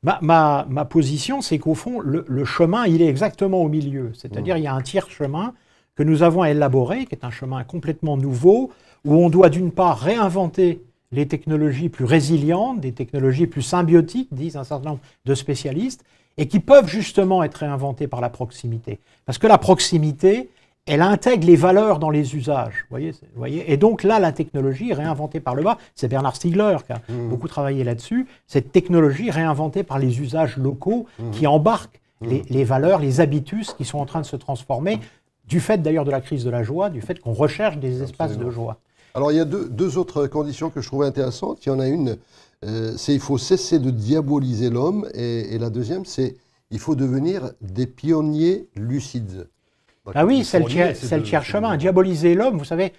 Ma position, c'est qu'au fond, le chemin, il est exactement au milieu. C'est-à-dire, il y a un tiers chemin que nous avons élaboré, qui est un chemin complètement nouveau, où on doit d'une part réinventer les technologies plus résilientes, des technologies plus symbiotiques, disent un certain nombre de spécialistes, et qui peuvent justement être réinventées par la proximité. Parce que la proximité, elle intègre les valeurs dans les usages. Vous voyez, et donc là, la technologie réinventée par le bas, c'est Bernard Stiegler qui a beaucoup travaillé là-dessus, cette technologie réinventée par les usages locaux qui embarquent les valeurs, les habitus qui sont en train de se transformer, du fait d'ailleurs de la crise de la joie, du fait qu'on recherche des espaces de joie. Alors il y a deux autres conditions que je trouvais intéressantes. Il y en a une, c'est il faut cesser de diaboliser l'homme, et la deuxième, c'est il faut devenir des pionniers lucides. Donc, ah oui, c'est le tiers chemin. Diaboliser l'homme, vous savez,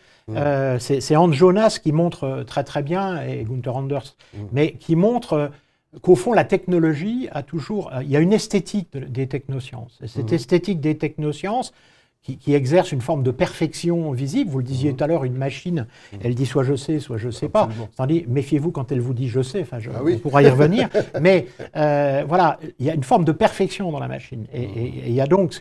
c'est Hans Jonas qui montre très très bien, et Gunther Anders, mais qui montre qu'au fond, la technologie a toujours... Il y a une esthétique des technosciences. Et cette esthétique des technosciences qui exerce une forme de perfection visible. Vous le disiez tout à l'heure, une machine, elle dit soit je sais pas. Tandis, méfiez-vous quand elle vous dit je sais, on pourra y revenir. Mais voilà, il y a une forme de perfection dans la machine. Et il y a donc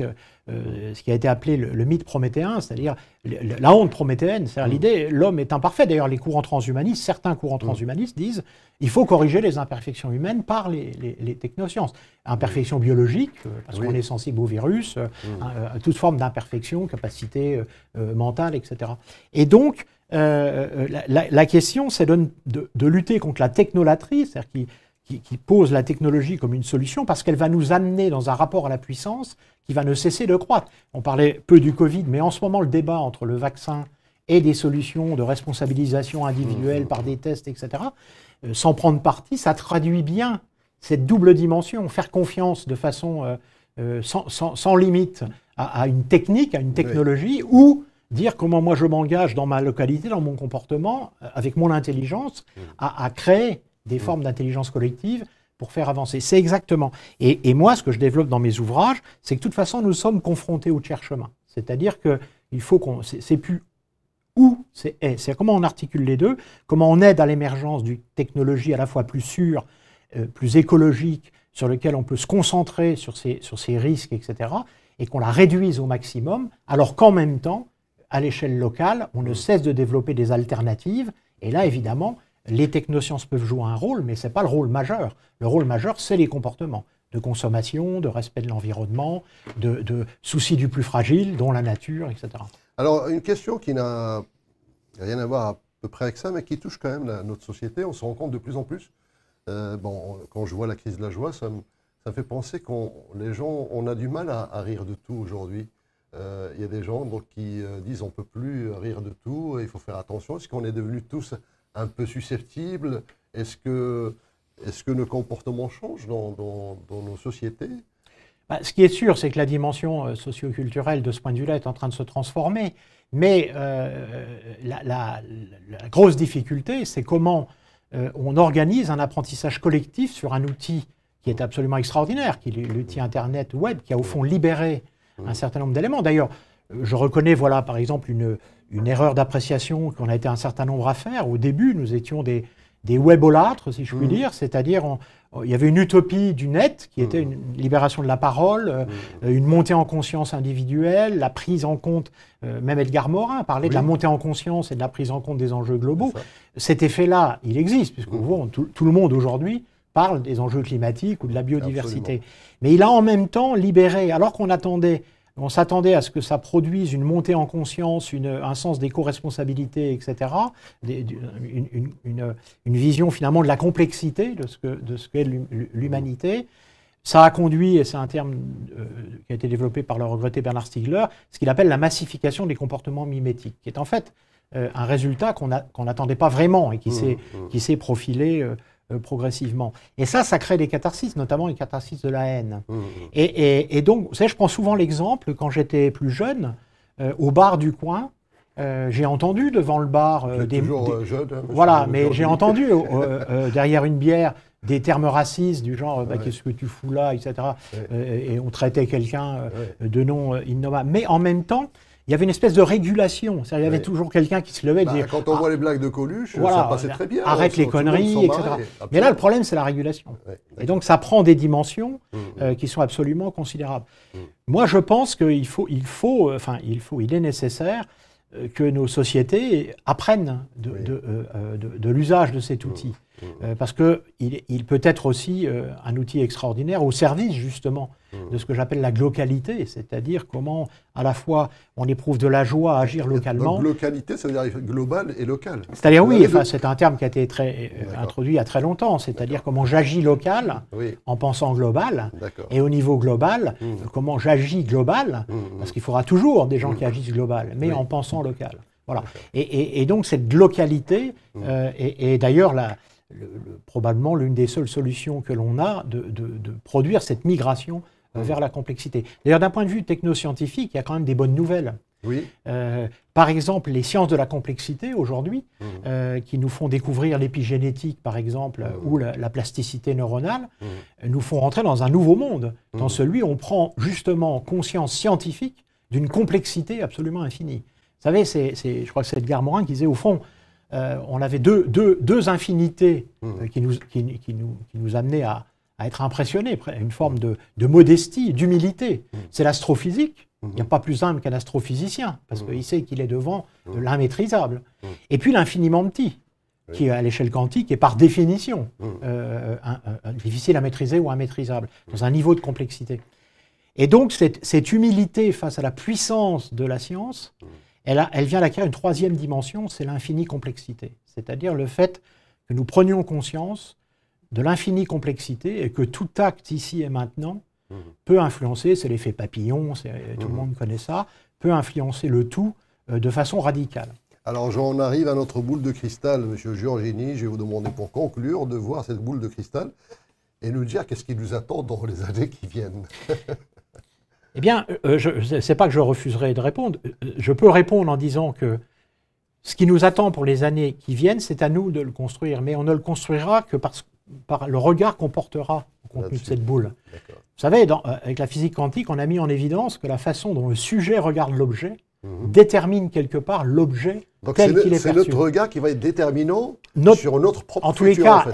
ce qui a été appelé le mythe prométhéen, c'est-à-dire la honte prométhéenne. C'est-à-dire l'idée, l'homme est imparfait. D'ailleurs, les courants transhumanistes, certains courants transhumanistes disent il faut corriger les imperfections humaines par les technosciences. Imperfections biologiques, parce qu'on est sensible au virus, à toute forme d'imperfection, capacité mentale, etc. Et donc, la question, c'est de lutter contre la technolatrie, c'est-à-dire qui pose la technologie comme une solution, parce qu'elle va nous amener dans un rapport à la puissance qui va ne cesser de croître. On parlait peu du Covid, mais en ce moment, le débat entre le vaccin et des solutions de responsabilisation individuelle par des tests, etc., sans prendre parti, ça traduit bien cette double dimension, faire confiance de façon sans limite à une technique, à une technologie, ou dire comment moi je m'engage dans ma localité, dans mon comportement, avec mon intelligence, à créer des formes d'intelligence collective pour faire avancer. C'est exactement. Et moi, ce que je développe dans mes ouvrages, c'est que de toute façon, nous sommes confrontés au tiers chemin. C'est-à-dire qu'il faut qu'on... C'est plus où, c'est est. C'est comment on articule les deux, comment on aide à l'émergence d'une technologie à la fois plus sûre, plus écologique, sur lequel on peut se concentrer sur ces risques, etc., et qu'on la réduise au maximum, alors qu'en même temps, à l'échelle locale, on ne cesse de développer des alternatives. Et là, évidemment, les technosciences peuvent jouer un rôle, mais ce n'est pas le rôle majeur. Le rôle majeur, c'est les comportements de consommation, de respect de l'environnement, de souci du plus fragile, dont la nature, etc. Alors, une question qui n'a rien à voir à peu près avec ça, mais qui touche quand même notre société. On se rend compte de plus en plus. Quand je vois la crise de la joie, ça me fait penser les gens, on a du mal à rire de tout aujourd'hui. Il y a des gens qui disent on ne peut plus rire de tout, il faut faire attention. Est-ce qu'on est devenus tous un peu susceptibles? Est-ce que nos comportements changent dans nos sociétés? Ce qui est sûr, c'est que la dimension socio-culturelle de ce point de vue-là est en train de se transformer. Mais la grosse difficulté, c'est comment on organise un apprentissage collectif sur un outil qui est absolument extraordinaire, qui est l'outil Internet Web, qui a au fond libéré un certain nombre d'éléments. D'ailleurs, je reconnais, voilà, par exemple, une erreur d'appréciation qu'on a été un certain nombre à faire. Au début, nous étions des webolâtres, si je puis dire, c'est-à-dire il y avait une utopie du net qui était une libération de la parole, une montée en conscience individuelle, la prise en compte, même Edgar Morin parlait de la montée en conscience et de la prise en compte des enjeux globaux. Cet effet-là, il existe, puisque tout le monde aujourd'hui parle des enjeux climatiques ou de la biodiversité. Absolument. Mais il a en même temps libéré, alors qu'on s'attendait à ce que ça produise une montée en conscience, un sens d'éco-responsabilité, etc., une vision finalement de la complexité de ce qu'est l'humanité. Ça a conduit, et c'est un terme qui a été développé par le regretté Bernard Stiegler, ce qu'il appelle la massification des comportements mimétiques, qui est en fait un résultat qu'on n'attendait pas vraiment et qui s'est profilé progressivement. Et ça crée des catharsis, notamment les catharsis de la haine. Et donc, vous savez, je prends souvent l'exemple, quand j'étais plus jeune, au bar du coin, j'ai entendu devant le bar... jeune, hein, voilà, mais j'ai entendu derrière une bière des termes racistes du genre qu'est-ce que tu fous là, etc. Et on traitait quelqu'un de nom innommable. Mais en même temps, il y avait une espèce de régulation. Il y avait toujours quelqu'un qui se levait et disait... Quand on voit les blagues de Coluche, voilà, ça passait très bien. Arrête les conneries, etc. Mais là, le problème, c'est la régulation. Et donc, ça prend des dimensions qui sont absolument considérables. Moi, je pense qu'il il est nécessaire que nos sociétés apprennent de l'usage de cet outil. Parce qu'il peut être aussi un outil extraordinaire au service, justement, de ce que j'appelle la glocalité, c'est-à-dire comment, à la fois, on éprouve de la joie à agir localement. Donc, localité, ça veut dire global et local. C'est-à-dire, oui, c'est un terme qui a été introduit il y a très longtemps, c'est-à-dire comment j'agis local en pensant global, et au niveau global, comment j'agis global, parce qu'il faudra toujours des gens qui agissent global, mais en pensant local. Voilà. Et donc, cette localité, et d'ailleurs, probablement l'une des seules solutions que l'on a de produire cette migration vers la complexité. D'ailleurs, d'un point de vue technoscientifique, il y a quand même des bonnes nouvelles. Oui. Par exemple, les sciences de la complexité aujourd'hui, qui nous font découvrir l'épigénétique, par exemple, ou la plasticité neuronale, nous font rentrer dans un nouveau monde, dans celui où on prend justement conscience scientifique d'une complexité absolument infinie. Vous savez, je crois que c'est Edgar Morin qui disait, au fond, on avait deux infinités qui nous amenaient à être impressionnés, une forme de modestie, d'humilité. C'est l'astrophysique. Il n'y a pas plus humble qu'un astrophysicien, parce qu'il sait qu'il est devant l'immaîtrisable. Et puis l'infiniment petit, qui à l'échelle quantique est par définition difficile à maîtriser ou immaîtrisable, dans un niveau de complexité. Et donc cette humilité face à la puissance de la science, elle vient d'acquérir une troisième dimension, c'est l'infinie complexité. C'est-à-dire le fait que nous prenions conscience de l'infinie complexité et que tout acte ici et maintenant peut influencer, c'est l'effet papillon, tout le monde connaît ça, peut influencer le tout de façon radicale. Alors j'en arrive à notre boule de cristal, Monsieur Giorgini, je vais vous demander pour conclure de voir cette boule de cristal et nous dire qu'est-ce qui nous attend dans les années qui viennent. Eh bien, c'est pas que je refuserai de répondre. Je peux répondre en disant que ce qui nous attend pour les années qui viennent, c'est à nous de le construire. Mais on ne le construira que par le regard qu'on portera au contenu de cette boule. Vous savez, avec la physique quantique, on a mis en évidence que la façon dont le sujet regarde l'objet détermine quelque part l'objet tel qu'il est perçu. C'est notre regard qui va être déterminant sur notre propre futur. En tous les cas,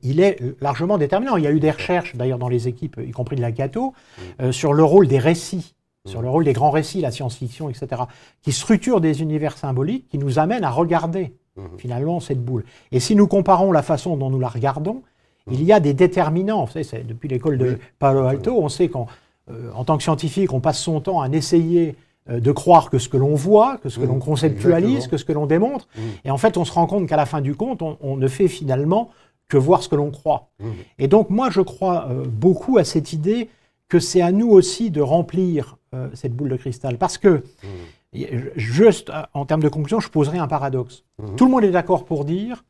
il est largement déterminant. Il y a eu des recherches, d'ailleurs dans les équipes, y compris de la Cato, sur le rôle des récits, sur le rôle des grands récits, la science-fiction, etc., qui structurent des univers symboliques qui nous amènent à regarder finalement cette boule. Et si nous comparons la façon dont nous la regardons, il y a des déterminants. Vous savez, depuis l'école de Palo Alto, on sait qu'en tant que scientifique, on passe son temps à essayer de croire que ce que l'on voit, que ce que l'on conceptualise, que ce que l'on démontre. Et en fait, on se rend compte qu'à la fin du compte, on ne fait finalement que voir ce que l'on croit. Et donc, moi, je crois beaucoup à cette idée que c'est à nous aussi de remplir cette boule de cristal. Parce que, juste en termes de conclusion, je poserai un paradoxe. Tout le monde est d'accord pour dire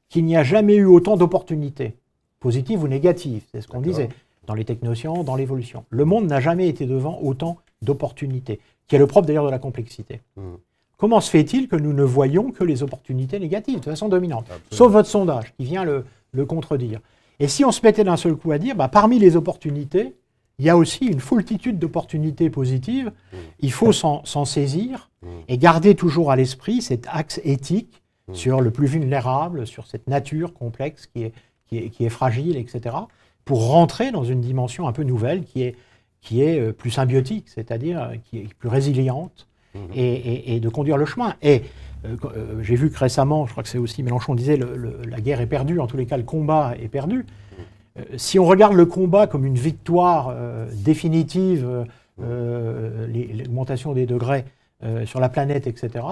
qu'il n'y a jamais eu autant d'opportunités, positives ou négatives, c'est ce qu'on disait, dans les technosciences, dans l'évolution. Le monde n'a jamais été devant autant d'opportunités, qui est le propre d'ailleurs de la complexité. Comment se fait-il que nous ne voyons que les opportunités négatives, de façon dominante? Sauf votre sondage, qui vient le contredire. Et si on se mettait d'un seul coup à dire, parmi les opportunités, il y a aussi une foultitude d'opportunités positives, il faut s'en saisir et garder toujours à l'esprit cet axe éthique sur le plus vulnérable, sur cette nature complexe qui est fragile, etc., pour rentrer dans une dimension un peu nouvelle qui est plus symbiotique, c'est-à-dire qui est plus résiliente, et de conduire le chemin. Et j'ai vu que récemment, je crois que c'est aussi Mélenchon disait, la guerre est perdue, en tous les cas le combat est perdu. Si on regarde le combat comme une victoire définitive, l'augmentation des degrés sur la planète, etc.,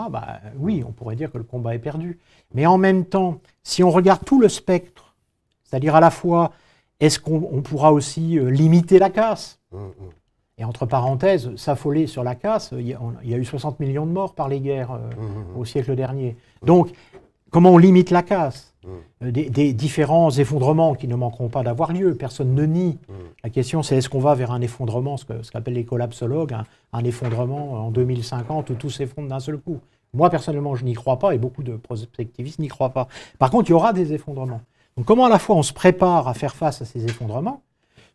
oui, on pourrait dire que le combat est perdu. Mais en même temps, si on regarde tout le spectre, c'est-à-dire à la fois, est-ce qu'on pourra aussi limiter la casse? Et entre parenthèses, s'affoler sur la casse, il y a eu 60 millions de morts par les guerres au siècle dernier. Donc, comment on limite la casse? Des différents effondrements qui ne manqueront pas d'avoir lieu, personne ne nie. La question, c'est est-ce qu'on va vers un effondrement, ce qu'appellent les collapsologues, un effondrement en 2050 où tout s'effondre d'un seul coup. Moi, personnellement, je n'y crois pas, et beaucoup de prospectivistes n'y croient pas. Par contre, il y aura des effondrements. Donc, comment à la fois on se prépare à faire face à ces effondrements,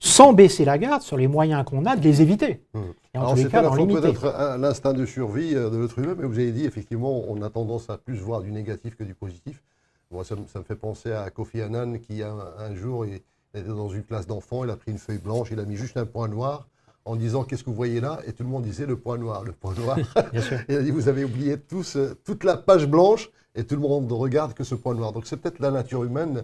sans baisser la garde sur les moyens qu'on a de les éviter. Et en Alors tous les c'était cas, à la d'en fois limiter. peut-être l'instinct de survie de l'être humain, mais vous avez dit effectivement on a tendance à plus voir du négatif que du positif. Moi ça me fait penser à Kofi Annan qui un jour il était dans une classe d'enfants, il a pris une feuille blanche, il a mis juste un point noir en disant qu'est-ce que vous voyez là, et tout le monde disait le point noir, le point noir. Bien sûr. Il a dit vous avez oublié toute la page blanche et tout le monde regarde que ce point noir. Donc c'est peut-être la nature humaine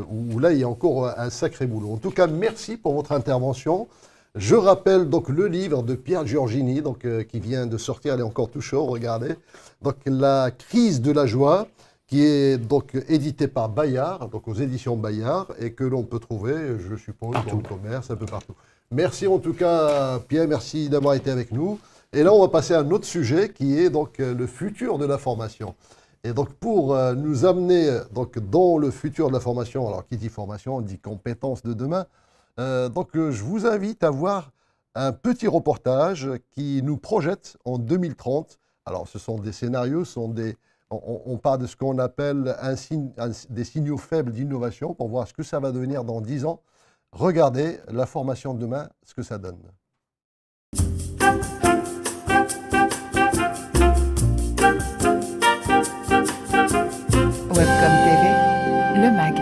où là il y a encore un sacré boulot. En tout cas merci pour votre intervention. Je rappelle donc le livre de Pierre Giorgini donc, qui vient de sortir, elle est encore tout chaud, regardez. Donc La crise de la joie, qui est donc édité par Bayard, donc aux éditions Bayard, et que l'on peut trouver, je suppose, dans le commerce, un peu partout. Merci en tout cas Pierre, merci d'avoir été avec nous. Et là on va passer à un autre sujet qui est donc le futur de la formation. Et donc pour nous amener donc, dans le futur de la formation, alors qui dit formation, on dit compétences de demain, donc je vous invite à voir un petit reportage qui nous projette en 2030. Alors ce sont des scénarios, on parle de ce qu'on appelle des signaux faibles d'innovation pour voir ce que ça va devenir dans 10 ans. Regardez la formation de demain, ce que ça donne. Webcom TV, le MAG.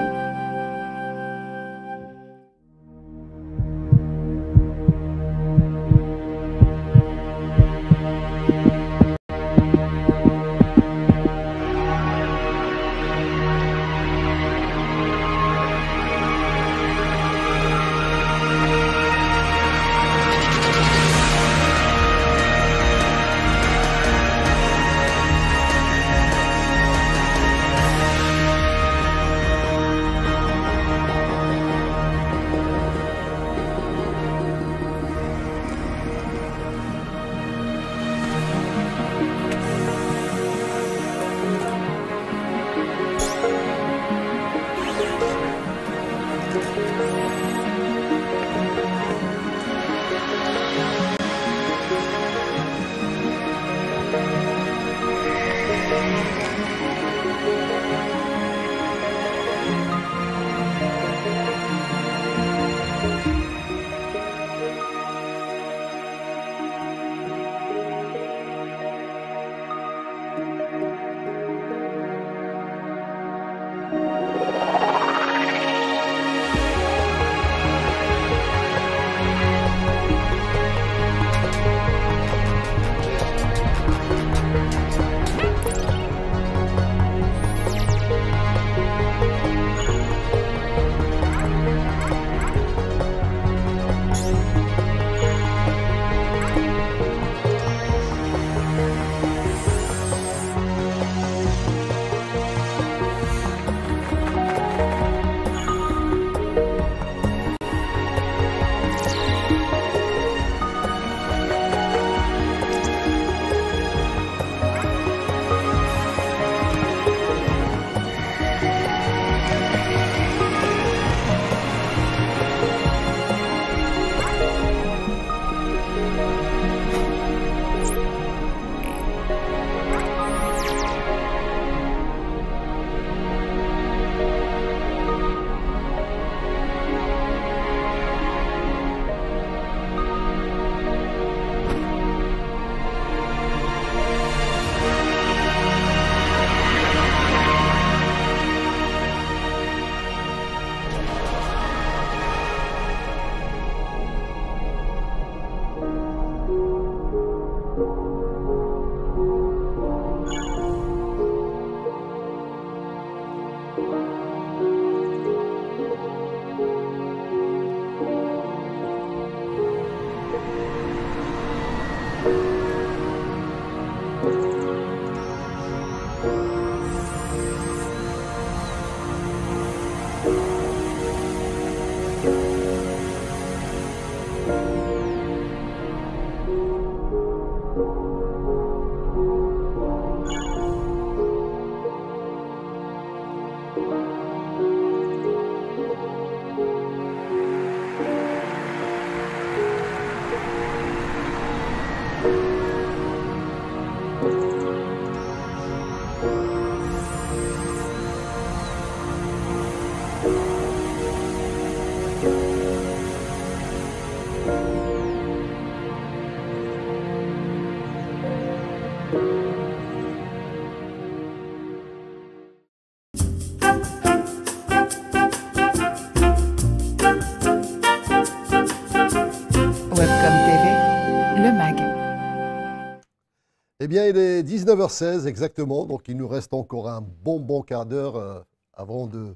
bien, il est 19h16 exactement, donc il nous reste encore un bon quart d'heure avant de,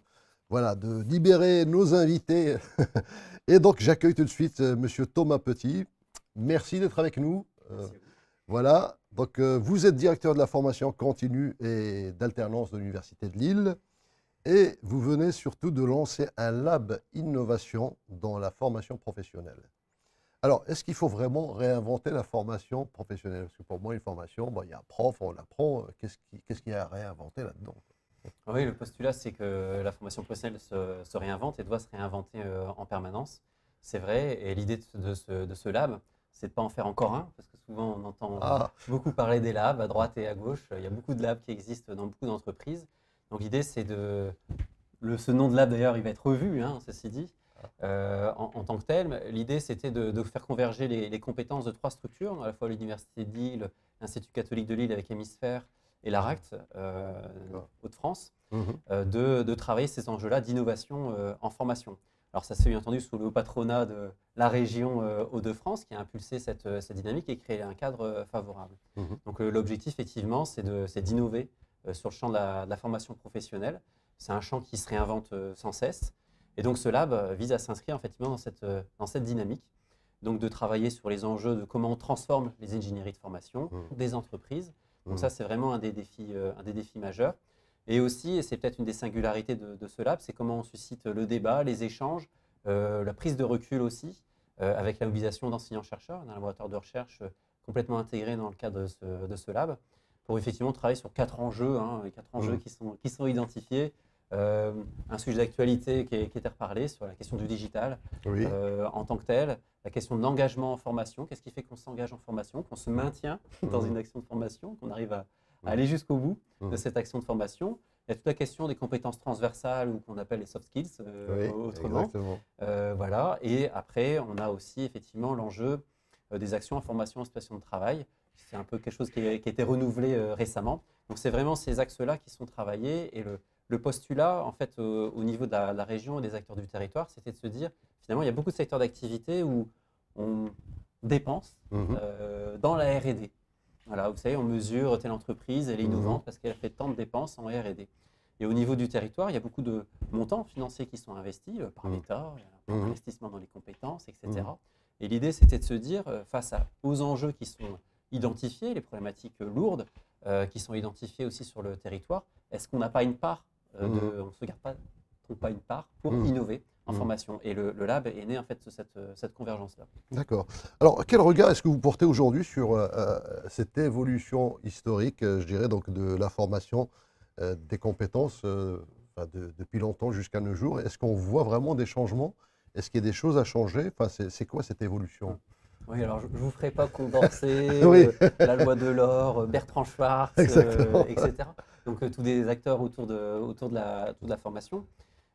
voilà, de libérer nos invités. Et donc, j'accueille tout de suite Monsieur Thomas Petit. Merci d'être avec nous. Voilà, donc vous êtes directeur de la formation continue et d'alternance de l'Université de Lille. Et vous venez surtout de lancer un lab innovation dans la formation professionnelle. Alors, est-ce qu'il faut vraiment réinventer la formation professionnelle? Parce que pour moi, une formation, bon, il y a un prof, on l'apprend. Qu'est-ce qu'il y a à réinventer là-dedans? Oui, le postulat, c'est que la formation professionnelle se réinvente et doit se réinventer en permanence. C'est vrai. Et l'idée de ce lab, c'est de ne pas en faire encore un, parce que souvent, on entend beaucoup parler des labs à droite et à gauche. Il y a beaucoup de labs qui existent dans beaucoup d'entreprises. Donc, l'idée, c'est de... ce nom de lab, d'ailleurs, il va être revu, hein, ceci dit. En tant que tel, l'idée c'était de faire converger les compétences de 3 structures, à la fois l'Université de Lille, l'Institut catholique de Lille avec Hémisphère et l'ARACT, Hauts-de-France, de travailler ces enjeux-là d'innovation en formation. Alors ça se fait bien entendu sous le haut patronat de la région Hauts-de-France qui a impulsé cette dynamique et créé un cadre favorable. Donc l'objectif effectivement c'est d'innover sur le champ de la formation professionnelle. C'est un champ qui se réinvente sans cesse. Et donc ce lab vise à s'inscrire effectivement dans cette dynamique, donc de travailler sur les enjeux de comment on transforme les ingénieries de formation des entreprises. Donc ça, c'est vraiment un des défis majeurs. Et aussi, et c'est peut-être une des singularités de ce lab, c'est comment on suscite le débat, les échanges, la prise de recul aussi, avec la mobilisation d'enseignants-chercheurs, d'un laboratoire de recherche complètement intégré dans le cadre de ce lab, pour effectivement travailler sur 4 enjeux, les 4 enjeux qui sont identifiés. Un sujet d'actualité qui était reparlé sur la question du digital en tant que tel, la question de l'engagement en formation, qu'est-ce qui fait qu'on s'engage en formation, qu'on se maintient dans une action de formation, qu'on arrive à aller jusqu'au bout de cette action de formation. Il y a toute la question des compétences transversales ou qu'on appelle les soft skills autrement. Voilà. Et après, on a aussi effectivement l'enjeu des actions en formation en situation de travail. C'est un peu quelque chose qui a été renouvelé récemment. Donc c'est vraiment ces axes-là qui sont travaillés et le postulat, en fait, au niveau de la région et des acteurs du territoire, c'était de se dire, finalement, il y a beaucoup de secteurs d'activité où on dépense dans la R&D. Voilà, vous savez, on mesure telle entreprise, elle est innovante parce qu'elle a fait tant de dépenses en R&D. Et au niveau du territoire, il y a beaucoup de montants financiers qui sont investis par l'État, par l'investissement dans les compétences, etc. Et l'idée, c'était de se dire, face aux enjeux qui sont identifiés, les problématiques lourdes qui sont identifiées aussi sur le territoire, est-ce qu'on n'a pas une part on ne se garde pas une part pour innover en formation. Et le lab est né en fait de cette convergence-là. D'accord. Alors, quel regard est-ce que vous portez aujourd'hui sur cette évolution historique, je dirais, donc de la formation des compétences depuis longtemps jusqu'à nos jours? Est-ce qu'on voit vraiment des changements? Est-ce qu'il y a des choses à changer? Enfin, c'est quoi cette évolution? Oui, alors je ne vous ferai pas condenser la loi de l'or, Bertrand Schwartz, etc. Donc tous des acteurs autour de la formation.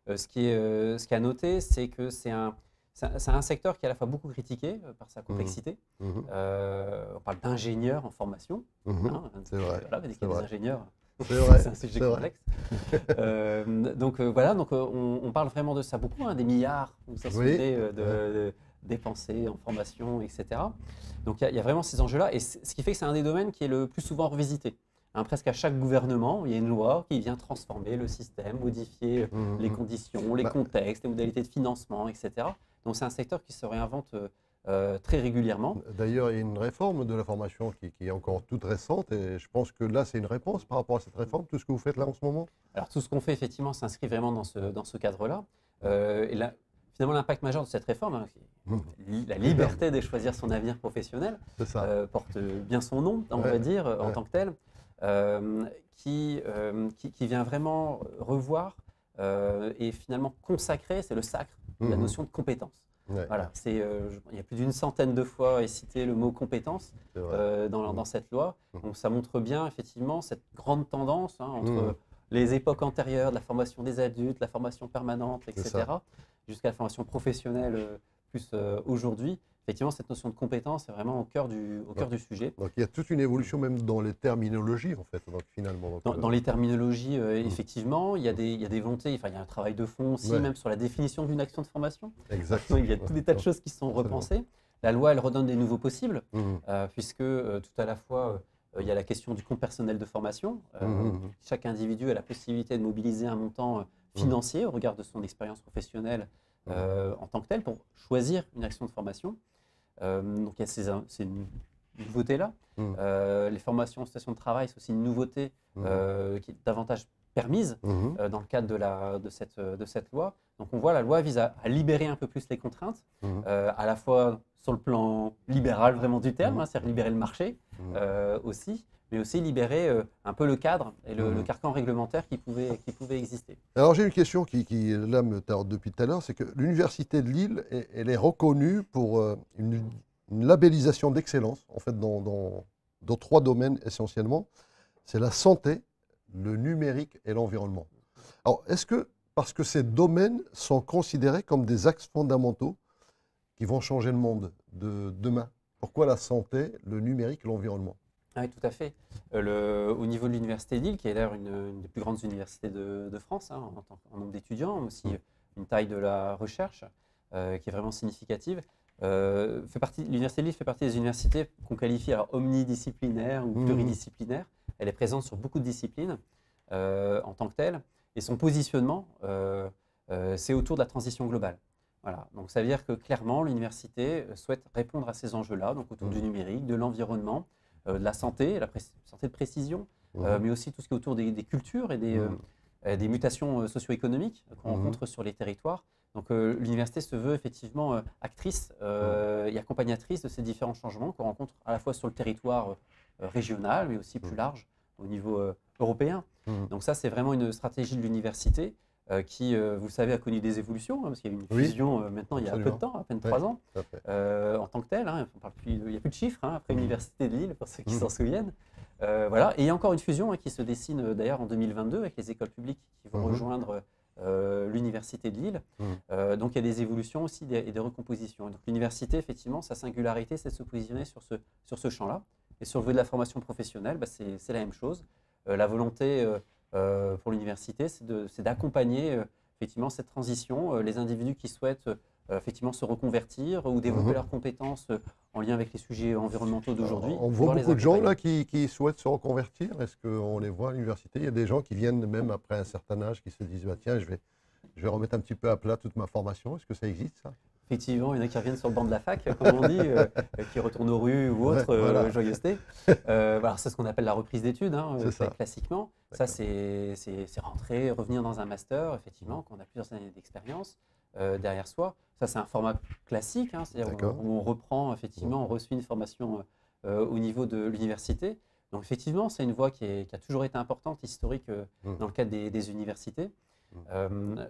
Ce qui est à noter, c'est que c'est un secteur qui est à la fois beaucoup critiqué par sa complexité. On parle d'ingénieurs en formation. C'est vrai. Voilà, dès qu'il y a des ingénieurs, c'est un sujet complexe. Donc voilà, donc, on parle vraiment de ça beaucoup, des milliards, vous vous souvenez, de dépensés en formation, etc. Donc il y a vraiment ces enjeux-là. Et ce qui fait que c'est un des domaines qui est le plus souvent revisité. Presque à chaque gouvernement, il y a une loi qui vient transformer le système, modifier les conditions, les contextes, les modalités de financement, etc. Donc c'est un secteur qui se réinvente très régulièrement. D'ailleurs, il y a une réforme de la formation qui est encore toute récente et je pense que là, c'est une réponse par rapport à cette réforme, tout ce que vous faites là en ce moment? Alors tout ce qu'on fait, effectivement, s'inscrit vraiment dans ce cadre-là. Et là, finalement, l'impact majeur de cette réforme, la liberté de choisir son avenir professionnel, porte bien son nom, on va dire, en tant que tel. Qui vient vraiment revoir et finalement consacrer, c'est le sacre, la notion de compétence. Voilà, il y a plus d'une centaine de fois cité le mot compétence dans cette loi. Donc ça montre bien effectivement cette grande tendance entre les époques antérieures, de la formation des adultes, la formation permanente, etc., jusqu'à la formation professionnelle plus aujourd'hui. Effectivement, cette notion de compétence est vraiment au cœur du sujet. Donc il y a toute une évolution même dans les terminologies, en fait, donc, finalement. Dans les terminologies, effectivement, il y a des volontés, il y a un travail de fond aussi, même sur la définition d'une action de formation. Exactement. Il y a tout des tas de choses qui sont repensées. La loi, elle redonne des nouveaux possibles, puisque tout à la fois, Il y a la question du compte personnel de formation. Chaque individu a la possibilité de mobiliser un montant financier au regard de son expérience professionnelle en tant que tel pour choisir une action de formation. Donc il y a ces nouveautés-là. Les formations en station de travail, c'est aussi une nouveauté qui est davantage permise dans le cadre de cette loi. Donc on voit la loi vise à libérer un peu plus les contraintes, à la fois sur le plan libéral vraiment du terme, c'est-à-dire libérer le marché aussi, mais aussi libérer un peu le cadre et le carcan réglementaire qui pouvait exister. Alors j'ai une question qui là, me tarde depuis tout à l'heure, c'est que l'Université de Lille, elle est reconnue pour une labellisation d'excellence, en fait, dans 3 domaines essentiellement. C'est la santé, le numérique et l'environnement. Alors, est-ce que, parce que ces domaines sont considérés comme des axes fondamentaux qui vont changer le monde de demain, pourquoi la santé, le numérique et l'environnement? Oui, tout à fait. Au niveau de l'Université de Lille, qui est d'ailleurs une des plus grandes universités de France, en nombre d'étudiants, mais aussi une taille de la recherche qui est vraiment significative, l'Université de Lille fait partie des universités qu'on qualifie alors omnidisciplinaires ou pluridisciplinaires. Elle est présente sur beaucoup de disciplines en tant que telle. Et son positionnement, c'est autour de la transition globale. Voilà. Donc ça veut dire que clairement, l'université souhaite répondre à ces enjeux-là, donc autour du numérique, de l'environnement, de la santé, santé de précision, mais aussi tout ce qui est autour des cultures et des mutations socio-économiques qu'on rencontre sur les territoires. Donc l'université se veut effectivement actrice et accompagnatrice de ces différents changements qu'on rencontre à la fois sur le territoire régional, mais aussi plus large au niveau européen. Donc ça, c'est vraiment une stratégie de l'université qui, vous le savez, a connu des évolutions, parce qu'il y a eu une fusion maintenant il y a peu de temps, à peine 3 ans, en tant que telle. Il n'y a plus de chiffres après l'Université de Lille, pour ceux qui s'en souviennent. Voilà. Et il y a encore une fusion qui se dessine d'ailleurs en 2022 avec les écoles publiques qui vont rejoindre l'Université de Lille. Donc il y a des évolutions aussi et des recompositions. Et donc l'université, effectivement, sa singularité, c'est de se positionner sur ce champ-là. Et sur le volet de la formation professionnelle, c'est la même chose. La volonté pour l'université, c'est d'accompagner effectivement cette transition, les individus qui souhaitent effectivement se reconvertir ou développer leurs compétences en lien avec les sujets environnementaux d'aujourd'hui. On voit beaucoup de gens là qui souhaitent se reconvertir. Est-ce qu'on les voit à l'université? Il y a des gens qui viennent même après un certain âge qui se disent tiens, je vais remettre un petit peu à plat toute ma formation. Est-ce que ça existe, ça? Effectivement, il y en a qui reviennent sur le banc de la fac, comme on dit, qui retournent aux rues ou autre, joyeuseté. Voilà, c'est ce qu'on appelle la reprise d'études, classiquement. Ça, c'est rentrer, revenir dans un master, effectivement, quand on a plusieurs années d'expérience derrière soi. Ça, c'est un format classique, c'est-à-dire où on reprend, effectivement, on reçoit une formation au niveau de l'université. Donc, effectivement, c'est une voie qui a toujours été importante, historique, dans le cadre des universités.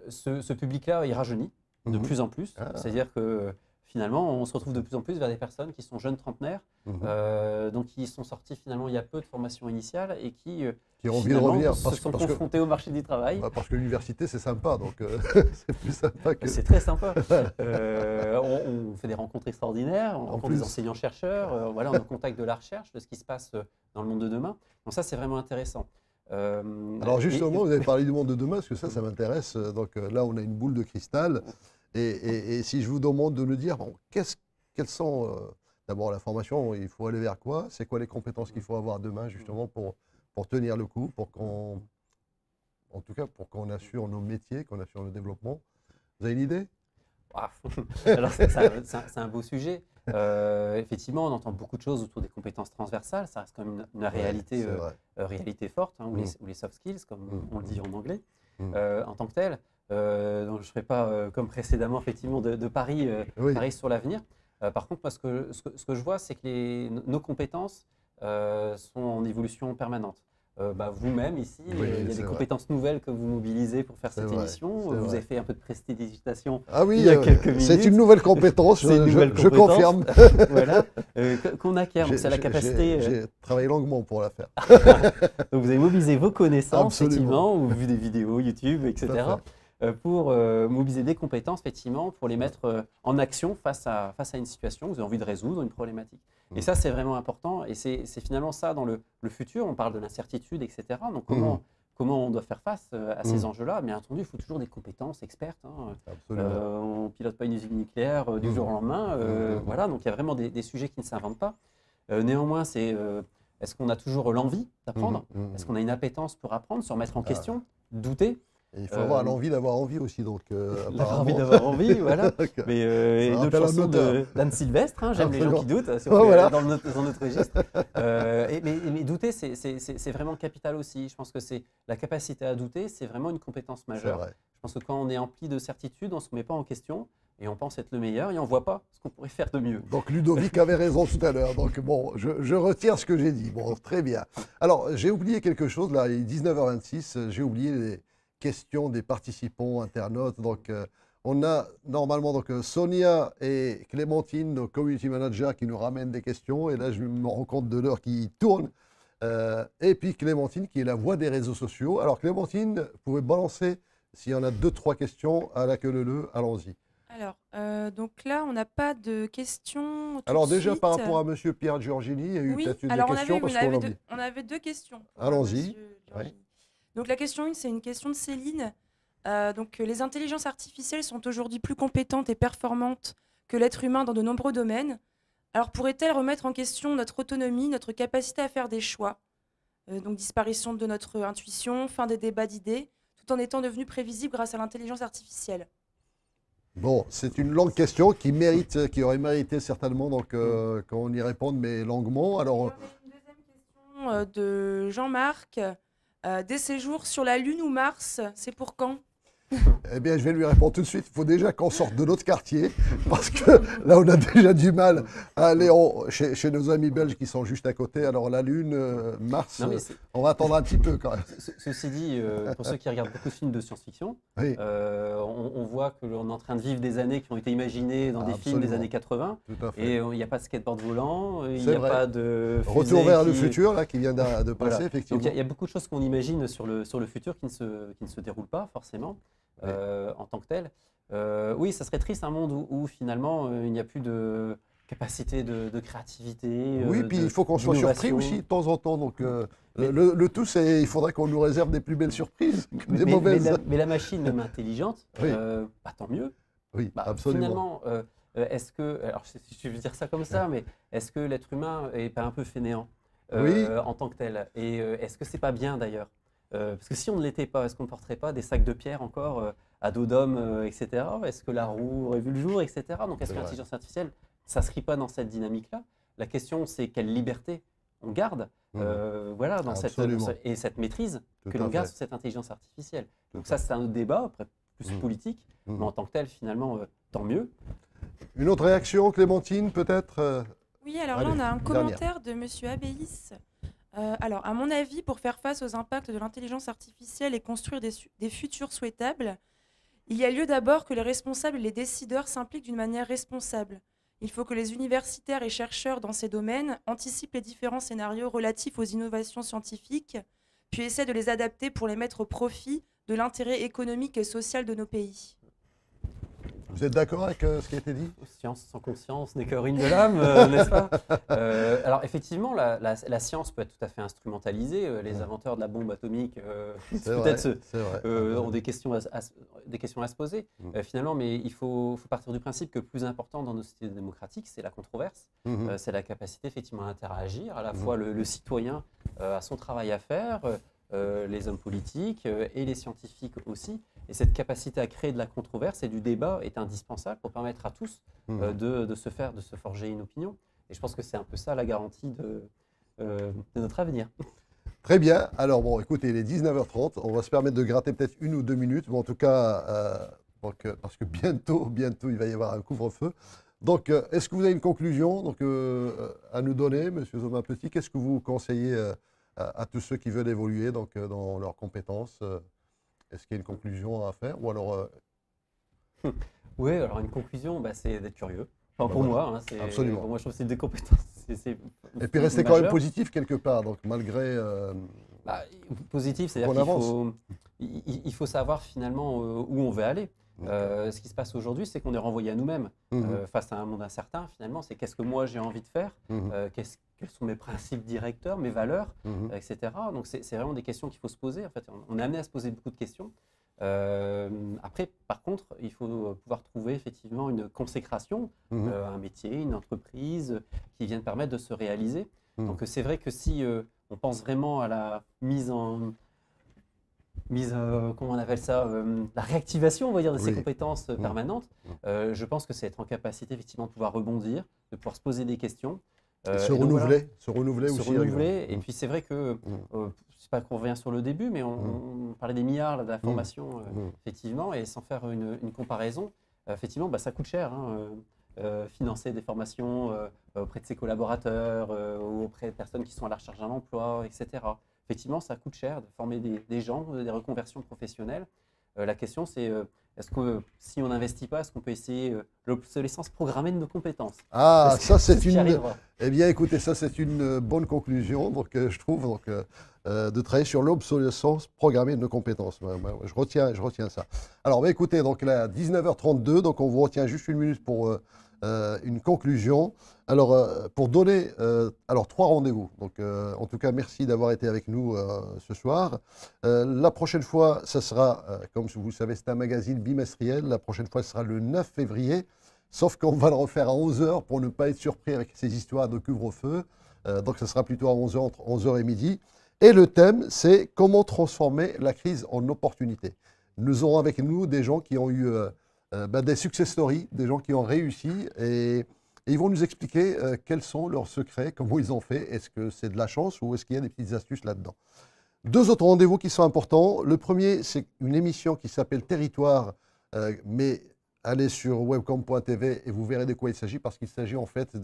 Ce public-là, il rajeunit de plus en plus. C'est-à-dire que finalement, on se retrouve de plus en plus vers des personnes qui sont jeunes trentenaires, donc qui sont sortis finalement il y a peu de formation initiale et qui ont envie de revenir se sont confrontés au marché du travail. Parce que l'université, c'est sympa, donc c'est plus sympa que... C'est très sympa. On fait des rencontres extraordinaires, on rencontre des enseignants-chercheurs, voilà, on est en contact de la recherche, de ce qui se passe dans le monde de demain. Donc ça, c'est vraiment intéressant. Alors justement, vous avez parlé du monde de demain, parce que ça m'intéresse. Donc là, on a une boule de cristal. Et si je vous demande de nous dire, bon, quelles sont, d'abord la formation, il faut aller vers quoi? C'est quoi les compétences qu'il faut avoir demain, justement, pour tenir le coup, en tout cas, pour qu'on assure nos métiers, qu'on assure le développement? Vous avez une idée? Alors, c'est un beau sujet. Effectivement, on entend beaucoup de choses autour des compétences transversales. Ça reste quand même une réalité, réalité forte, ou les soft skills, comme on le dit en anglais, en tant que tel. Donc, je ne ferai pas, comme précédemment, effectivement, de paris sur l'avenir. Par contre, moi, ce que je vois, c'est que nos compétences sont en évolution permanente. Vous-même, ici, il y a des compétences nouvelles que vous mobilisez pour faire cette émission. Vous avez fait un peu de prestidigitation il y a quelques minutes. C'est une nouvelle compétence, je confirme. Voilà, qu'on acquiert. Donc, c'est la capacité. J'ai travaillé longuement pour la faire. Donc, vous avez mobilisé vos connaissances, effectivement, ou vu des vidéos YouTube, etc. Pour mobiliser des compétences, effectivement, pour les mettre en action face à une situation que vous avez envie de résoudre, une problématique. Et ça, c'est vraiment important. Et c'est finalement ça, dans le futur, on parle de l'incertitude, etc. Donc, comment on doit faire face à ces enjeux-là? Bien entendu, il faut toujours des compétences expertes. On ne pilote pas une usine nucléaire du jour au lendemain. Voilà, donc il y a vraiment des sujets qui ne s'inventent pas. Néanmoins, c'est Est-ce qu'on a toujours l'envie d'apprendre? Est-ce qu'on a une appétence pour apprendre, se remettre en question, douter? Et il faut avoir l'envie d'avoir envie aussi. Donc, envie d'avoir envie, voilà. Mais une autre chanson d'Anne Sylvestre, hein, j'aime les gens qui doutent, si on peut, dans notre registre. Mais douter, c'est vraiment capital aussi. Je pense que c'est la capacité à douter, c'est vraiment une compétence majeure. Je pense que quand on est empli de certitude, on ne se met pas en question et on pense être le meilleur et on ne voit pas ce qu'on pourrait faire de mieux. Donc Ludovic avait raison tout à l'heure. Donc bon, je retire ce que j'ai dit. Bon, très bien. Alors, j'ai oublié quelque chose. Là, il est 19h26. J'ai oublié les questions des participants, internautes. Donc, on a normalement Sonia et Clémentine, nos community managers, qui nous ramènent des questions. Et là, je me rends compte de l'heure qui tourne. Et puis Clémentine, qui est la voix des réseaux sociaux. Alors, Clémentine, vous pouvez balancer, s'il y en a 2-3 questions, à la queue leu, allons-y. Alors, donc là, on n'a pas de questions. Alors déjà, par rapport à M. Pierre Giorgini, il y a eu peut-être des questions parce qu'on l'oublie. On avait 2 questions. Allons-y. Oui. Donc la question 1, c'est une question de Céline. Donc les intelligences artificielles sont aujourd'hui plus compétentes et performantes que l'être humain dans de nombreux domaines. Alors pourraient-elles remettre en question notre autonomie, notre capacité à faire des choix? Donc disparition de notre intuition, fin des débats d'idées, tout en étant devenues prévisibles grâce à l'intelligence artificielle. Bon, c'est une longue question qui aurait mérité certainement qu'on y réponde, mais longuement. Alors, une deuxième question de Jean-Marc. Des séjours sur la Lune ou Mars, c'est pour quand? Eh bien, je vais lui répondre tout de suite. Il faut déjà qu'on sorte de notre quartier, parce que là, on a déjà du mal à aller chez nos amis belges qui sont juste à côté. Alors, la Lune, Mars, on va attendre un petit peu quand même. Ceci dit, pour ceux qui regardent beaucoup de films de science-fiction, oui. On voit que l'on est en train de vivre des années qui ont été imaginées dans des films des années 80. Et il n'y a pas de skateboard volant, il n'y a pas de Retour vers le futur, là, qui vient de passer, effectivement. Donc, il y a beaucoup de choses qu'on imagine sur le futur qui ne se déroulent pas forcément. En tant que tel. Oui, ça serait triste un monde où finalement il n'y a plus de capacité de créativité. Oui, puis il faut qu'on soit surpris aussi de temps en temps. Donc le tout, c'est il faudrait qu'on nous réserve des plus belles surprises que des mauvaises. Mais la machine, même intelligente, tant mieux. Oui, absolument. Finalement, est-ce que, alors je vais dire ça comme ça, mais est-ce que l'être humain n'est pas un peu fainéant en tant que tel? Et est-ce que c'est pas bien d'ailleurs? Parce que si on ne l'était pas, est-ce qu'on ne porterait pas des sacs de pierre encore à dos d'homme, etc. Est-ce que la roue aurait vu le jour, etc. Donc est-ce que l'intelligence artificielle ne s'inscrit pas dans cette dynamique-là? La question, c'est quelle liberté on garde voilà, dans cette maîtrise que l'on garde sur cette intelligence artificielle. Donc ça, c'est un autre débat, après plus politique, mais en tant que tel, finalement, tant mieux. Une autre réaction, Clémentine, peut-être Oui, alors là, on a un commentaire de M. Abéis. Alors, à mon avis, pour faire face aux impacts de l'intelligence artificielle et construire des futurs souhaitables, il y a lieu d'abord que les responsables et les décideurs s'impliquent d'une manière responsable. Il faut que les universitaires et chercheurs dans ces domaines anticipent les différents scénarios relatifs aux innovations scientifiques, puis essaient de les adapter pour les mettre au profit de l'intérêt économique et social de nos pays. Vous êtes d'accord avec ce qui a été dit? Science sans conscience n'est que ruine de l'âme, n'est-ce pas? Alors effectivement, la science peut être tout à fait instrumentalisée. Les inventeurs de la bombe atomique peut-être ont des questions à se poser. Finalement, mais il faut partir du principe que le plus important dans nos sociétés démocratiques, c'est la controverse. C'est la capacité effectivement à interagir. À la fois le citoyen a son travail à faire, les hommes politiques et les scientifiques aussi. Et cette capacité à créer de la controverse et du débat est indispensable pour permettre à tous de se forger une opinion. Et je pense que c'est un peu ça la garantie de notre avenir. Très bien. Alors bon, écoutez, il est 19h30. On va se permettre de gratter peut-être 1 ou 2 minutes. Mais en tout cas, parce que bientôt, il va y avoir un couvre-feu. Donc, est-ce que vous avez une conclusion à nous donner, M. Zomain-Petit? Qu'est-ce que vous conseillez à tous ceux qui veulent évoluer dans leurs compétences? Est-ce qu'il y a une conclusion à faire ou alors Oui, alors une conclusion, c'est d'être curieux. Enfin, pour moi, absolument. Pour moi, je trouve que c'est des compétences. Et puis rester quand même positif quelque part, donc malgré. Positif, c'est-à-dire qu'il faut savoir finalement où on veut aller. Ce qui se passe aujourd'hui, c'est qu'on est renvoyé à nous-mêmes face à un monde incertain. Finalement, c'est qu'est-ce que moi j'ai envie de faire, quels sont mes principes directeurs, mes valeurs, etc. Donc c'est vraiment des questions qu'il faut se poser. En fait, on est amené à se poser beaucoup de questions. Après, par contre, il faut pouvoir trouver effectivement une consécration, un métier, une entreprise qui vienne permettre de se réaliser. Donc c'est vrai que si on pense vraiment à la comment on appelle ça, la réactivation, on va dire, de ces compétences permanentes, je pense que c'est être en capacité effectivement de pouvoir rebondir, de pouvoir se poser des questions. Se renouveler aussi. Se renouveler. Et puis c'est vrai que, c'est pas qu'on revient sur le début, mais on parlait des milliards là, de la formation, effectivement, et sans faire une comparaison, effectivement, bah, ça coûte cher. Financer des formations auprès de ses collaborateurs ou auprès de personnes qui sont à la recherche d'un emploi, etc. Effectivement, ça coûte cher de former des gens, des reconversions professionnelles. La question, c'est est-ce que si on n'investit pas, est-ce qu'on peut essayer l'obsolescence programmée de nos compétences? Ah, ça c'est une. Eh bien, écoutez, ça c'est une bonne conclusion. Donc, je trouve de travailler sur l'obsolescence programmée de nos compétences. Je retiens ça. Alors, écoutez, donc là, 19h32, donc on vous retient juste une minute pour une conclusion. Alors, pour donner 3 rendez-vous. Donc, en tout cas, merci d'avoir été avec nous ce soir. La prochaine fois, ça sera, comme vous le savez, c'est un magazine bimestriel. La prochaine fois, ce sera le 9 février. Sauf qu'on va le refaire à 11h pour ne pas être surpris avec ces histoires de couvre-feu. Donc, ce sera plutôt à 11h, entre 11h et midi. Et le thème, c'est comment transformer la crise en opportunité. Nous aurons avec nous des gens qui ont eu des success stories, des gens qui ont réussi et ils vont nous expliquer quels sont leurs secrets, comment ils ont fait. Est-ce que c'est de la chance ou est-ce qu'il y a des petites astuces là-dedans? 2 autres rendez-vous qui sont importants. Le premier, c'est une émission qui s'appelle Territoire, mais allez sur webcom.tv et vous verrez de quoi il s'agit, parce qu'il s'agit en fait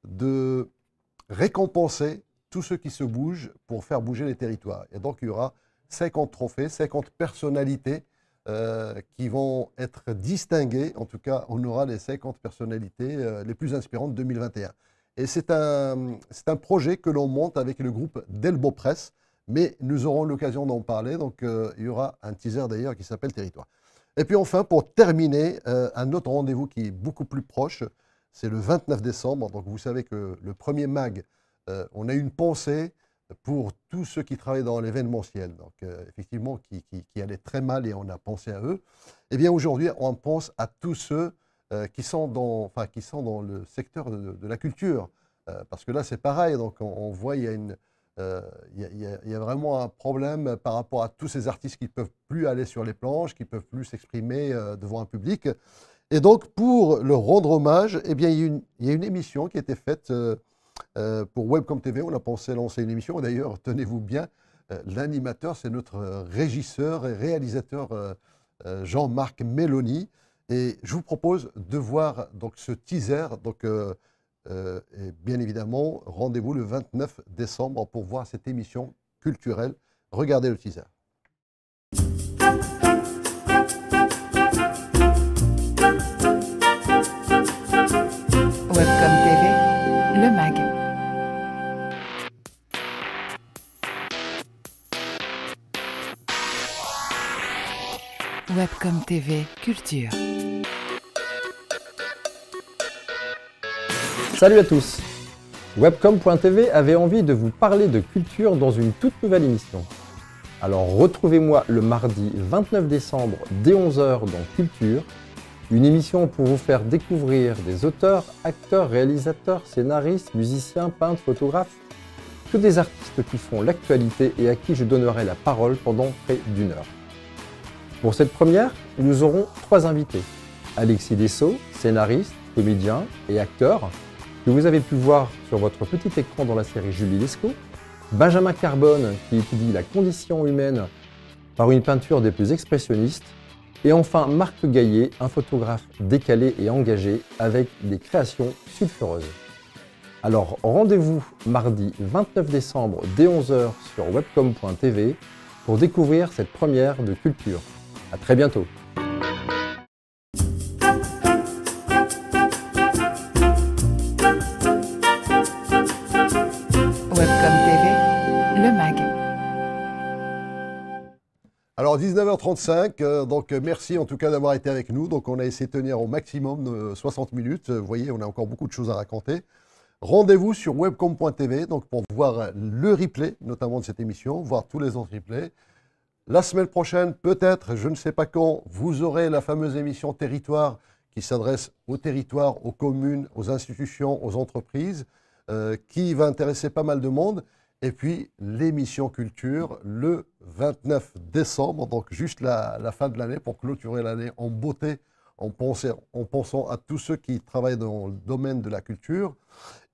de récompenser tous ceux qui se bougent pour faire bouger les territoires. Et donc, il y aura 50 trophées, 50 personnalités qui vont être distinguées. En tout cas, on aura les 50 personnalités les plus inspirantes de 2021. Et c'est un projet que l'on monte avec le groupe Delbo Press, mais nous aurons l'occasion d'en parler. Donc, il y aura un teaser d'ailleurs qui s'appelle Territoire. Et puis enfin, pour terminer, un autre rendez-vous qui est beaucoup plus proche, c'est le 29 décembre. Donc, vous savez que le premier MAG, on a une pensée pour tous ceux qui travaillent dans l'événementiel, donc effectivement qui allaient très mal et on a pensé à eux. Eh bien aujourd'hui, on pense à tous ceux qui sont dans le secteur de la culture, parce que là c'est pareil, donc on voit il y a vraiment un problème par rapport à tous ces artistes qui ne peuvent plus aller sur les planches, qui ne peuvent plus s'exprimer devant un public. Et donc pour leur rendre hommage, eh bien, il y a une émission qui a été faite pour Webcom TV. On a pensé lancer une émission. D'ailleurs, tenez-vous bien, l'animateur, c'est notre régisseur et réalisateur Jean-Marc Méloni. Et je vous propose de voir donc, ce teaser. Donc, et bien évidemment, rendez-vous le 29 décembre pour voir cette émission culturelle. Regardez le teaser. Webcom TV, le MAG. Webcom TV, culture. Salut à tous. Webcom.tv avait envie de vous parler de culture dans une toute nouvelle émission. Alors retrouvez-moi le mardi 29 décembre dès 11h dans Culture, une émission pour vous faire découvrir des auteurs, acteurs, réalisateurs, scénaristes, musiciens, peintres, photographes, que des artistes qui font l'actualité et à qui je donnerai la parole pendant près d'1 heure. Pour cette première, nous aurons 3 invités. Alexis Dessau, scénariste, comédien et acteur, que vous avez pu voir sur votre petit écran dans la série Julie Lescaut. Benjamin Carbone, qui étudie la condition humaine par une peinture des plus expressionnistes. Et enfin, Marc Gaillet, un photographe décalé et engagé avec des créations sulfureuses. Alors rendez-vous mardi 29 décembre dès 11h sur webcom.tv pour découvrir cette première de Culture. À très bientôt. Webcom TV, le MAG. Alors 19h35, donc merci en tout cas d'avoir été avec nous. Donc on a essayé de tenir au maximum 60 minutes. Vous voyez, on a encore beaucoup de choses à raconter. Rendez-vous sur webcom.tv donc pour voir le replay, notamment de cette émission, voir tous les autres replays. La semaine prochaine, peut-être, je ne sais pas quand, vous aurez la fameuse émission Territoire qui s'adresse aux territoires, aux communes, aux institutions, aux entreprises, qui va intéresser pas mal de monde. Et puis, l'émission Culture, le 29 décembre, donc juste la fin de l'année, pour clôturer l'année en beauté, en pensant à tous ceux qui travaillent dans le domaine de la culture.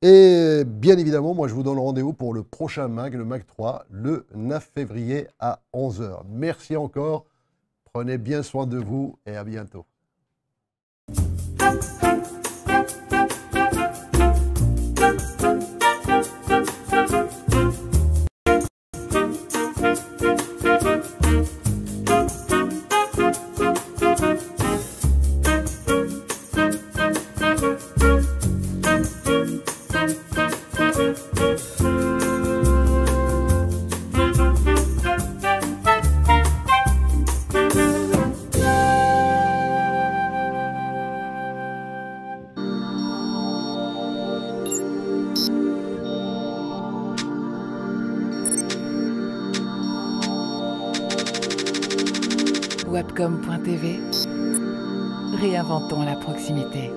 Et bien évidemment, moi, je vous donne rendez-vous pour le prochain MAG, le MAG 3, le 9 février à 11 h. Merci encore, prenez bien soin de vous et à bientôt. Webcom.tv, réinventons la proximité.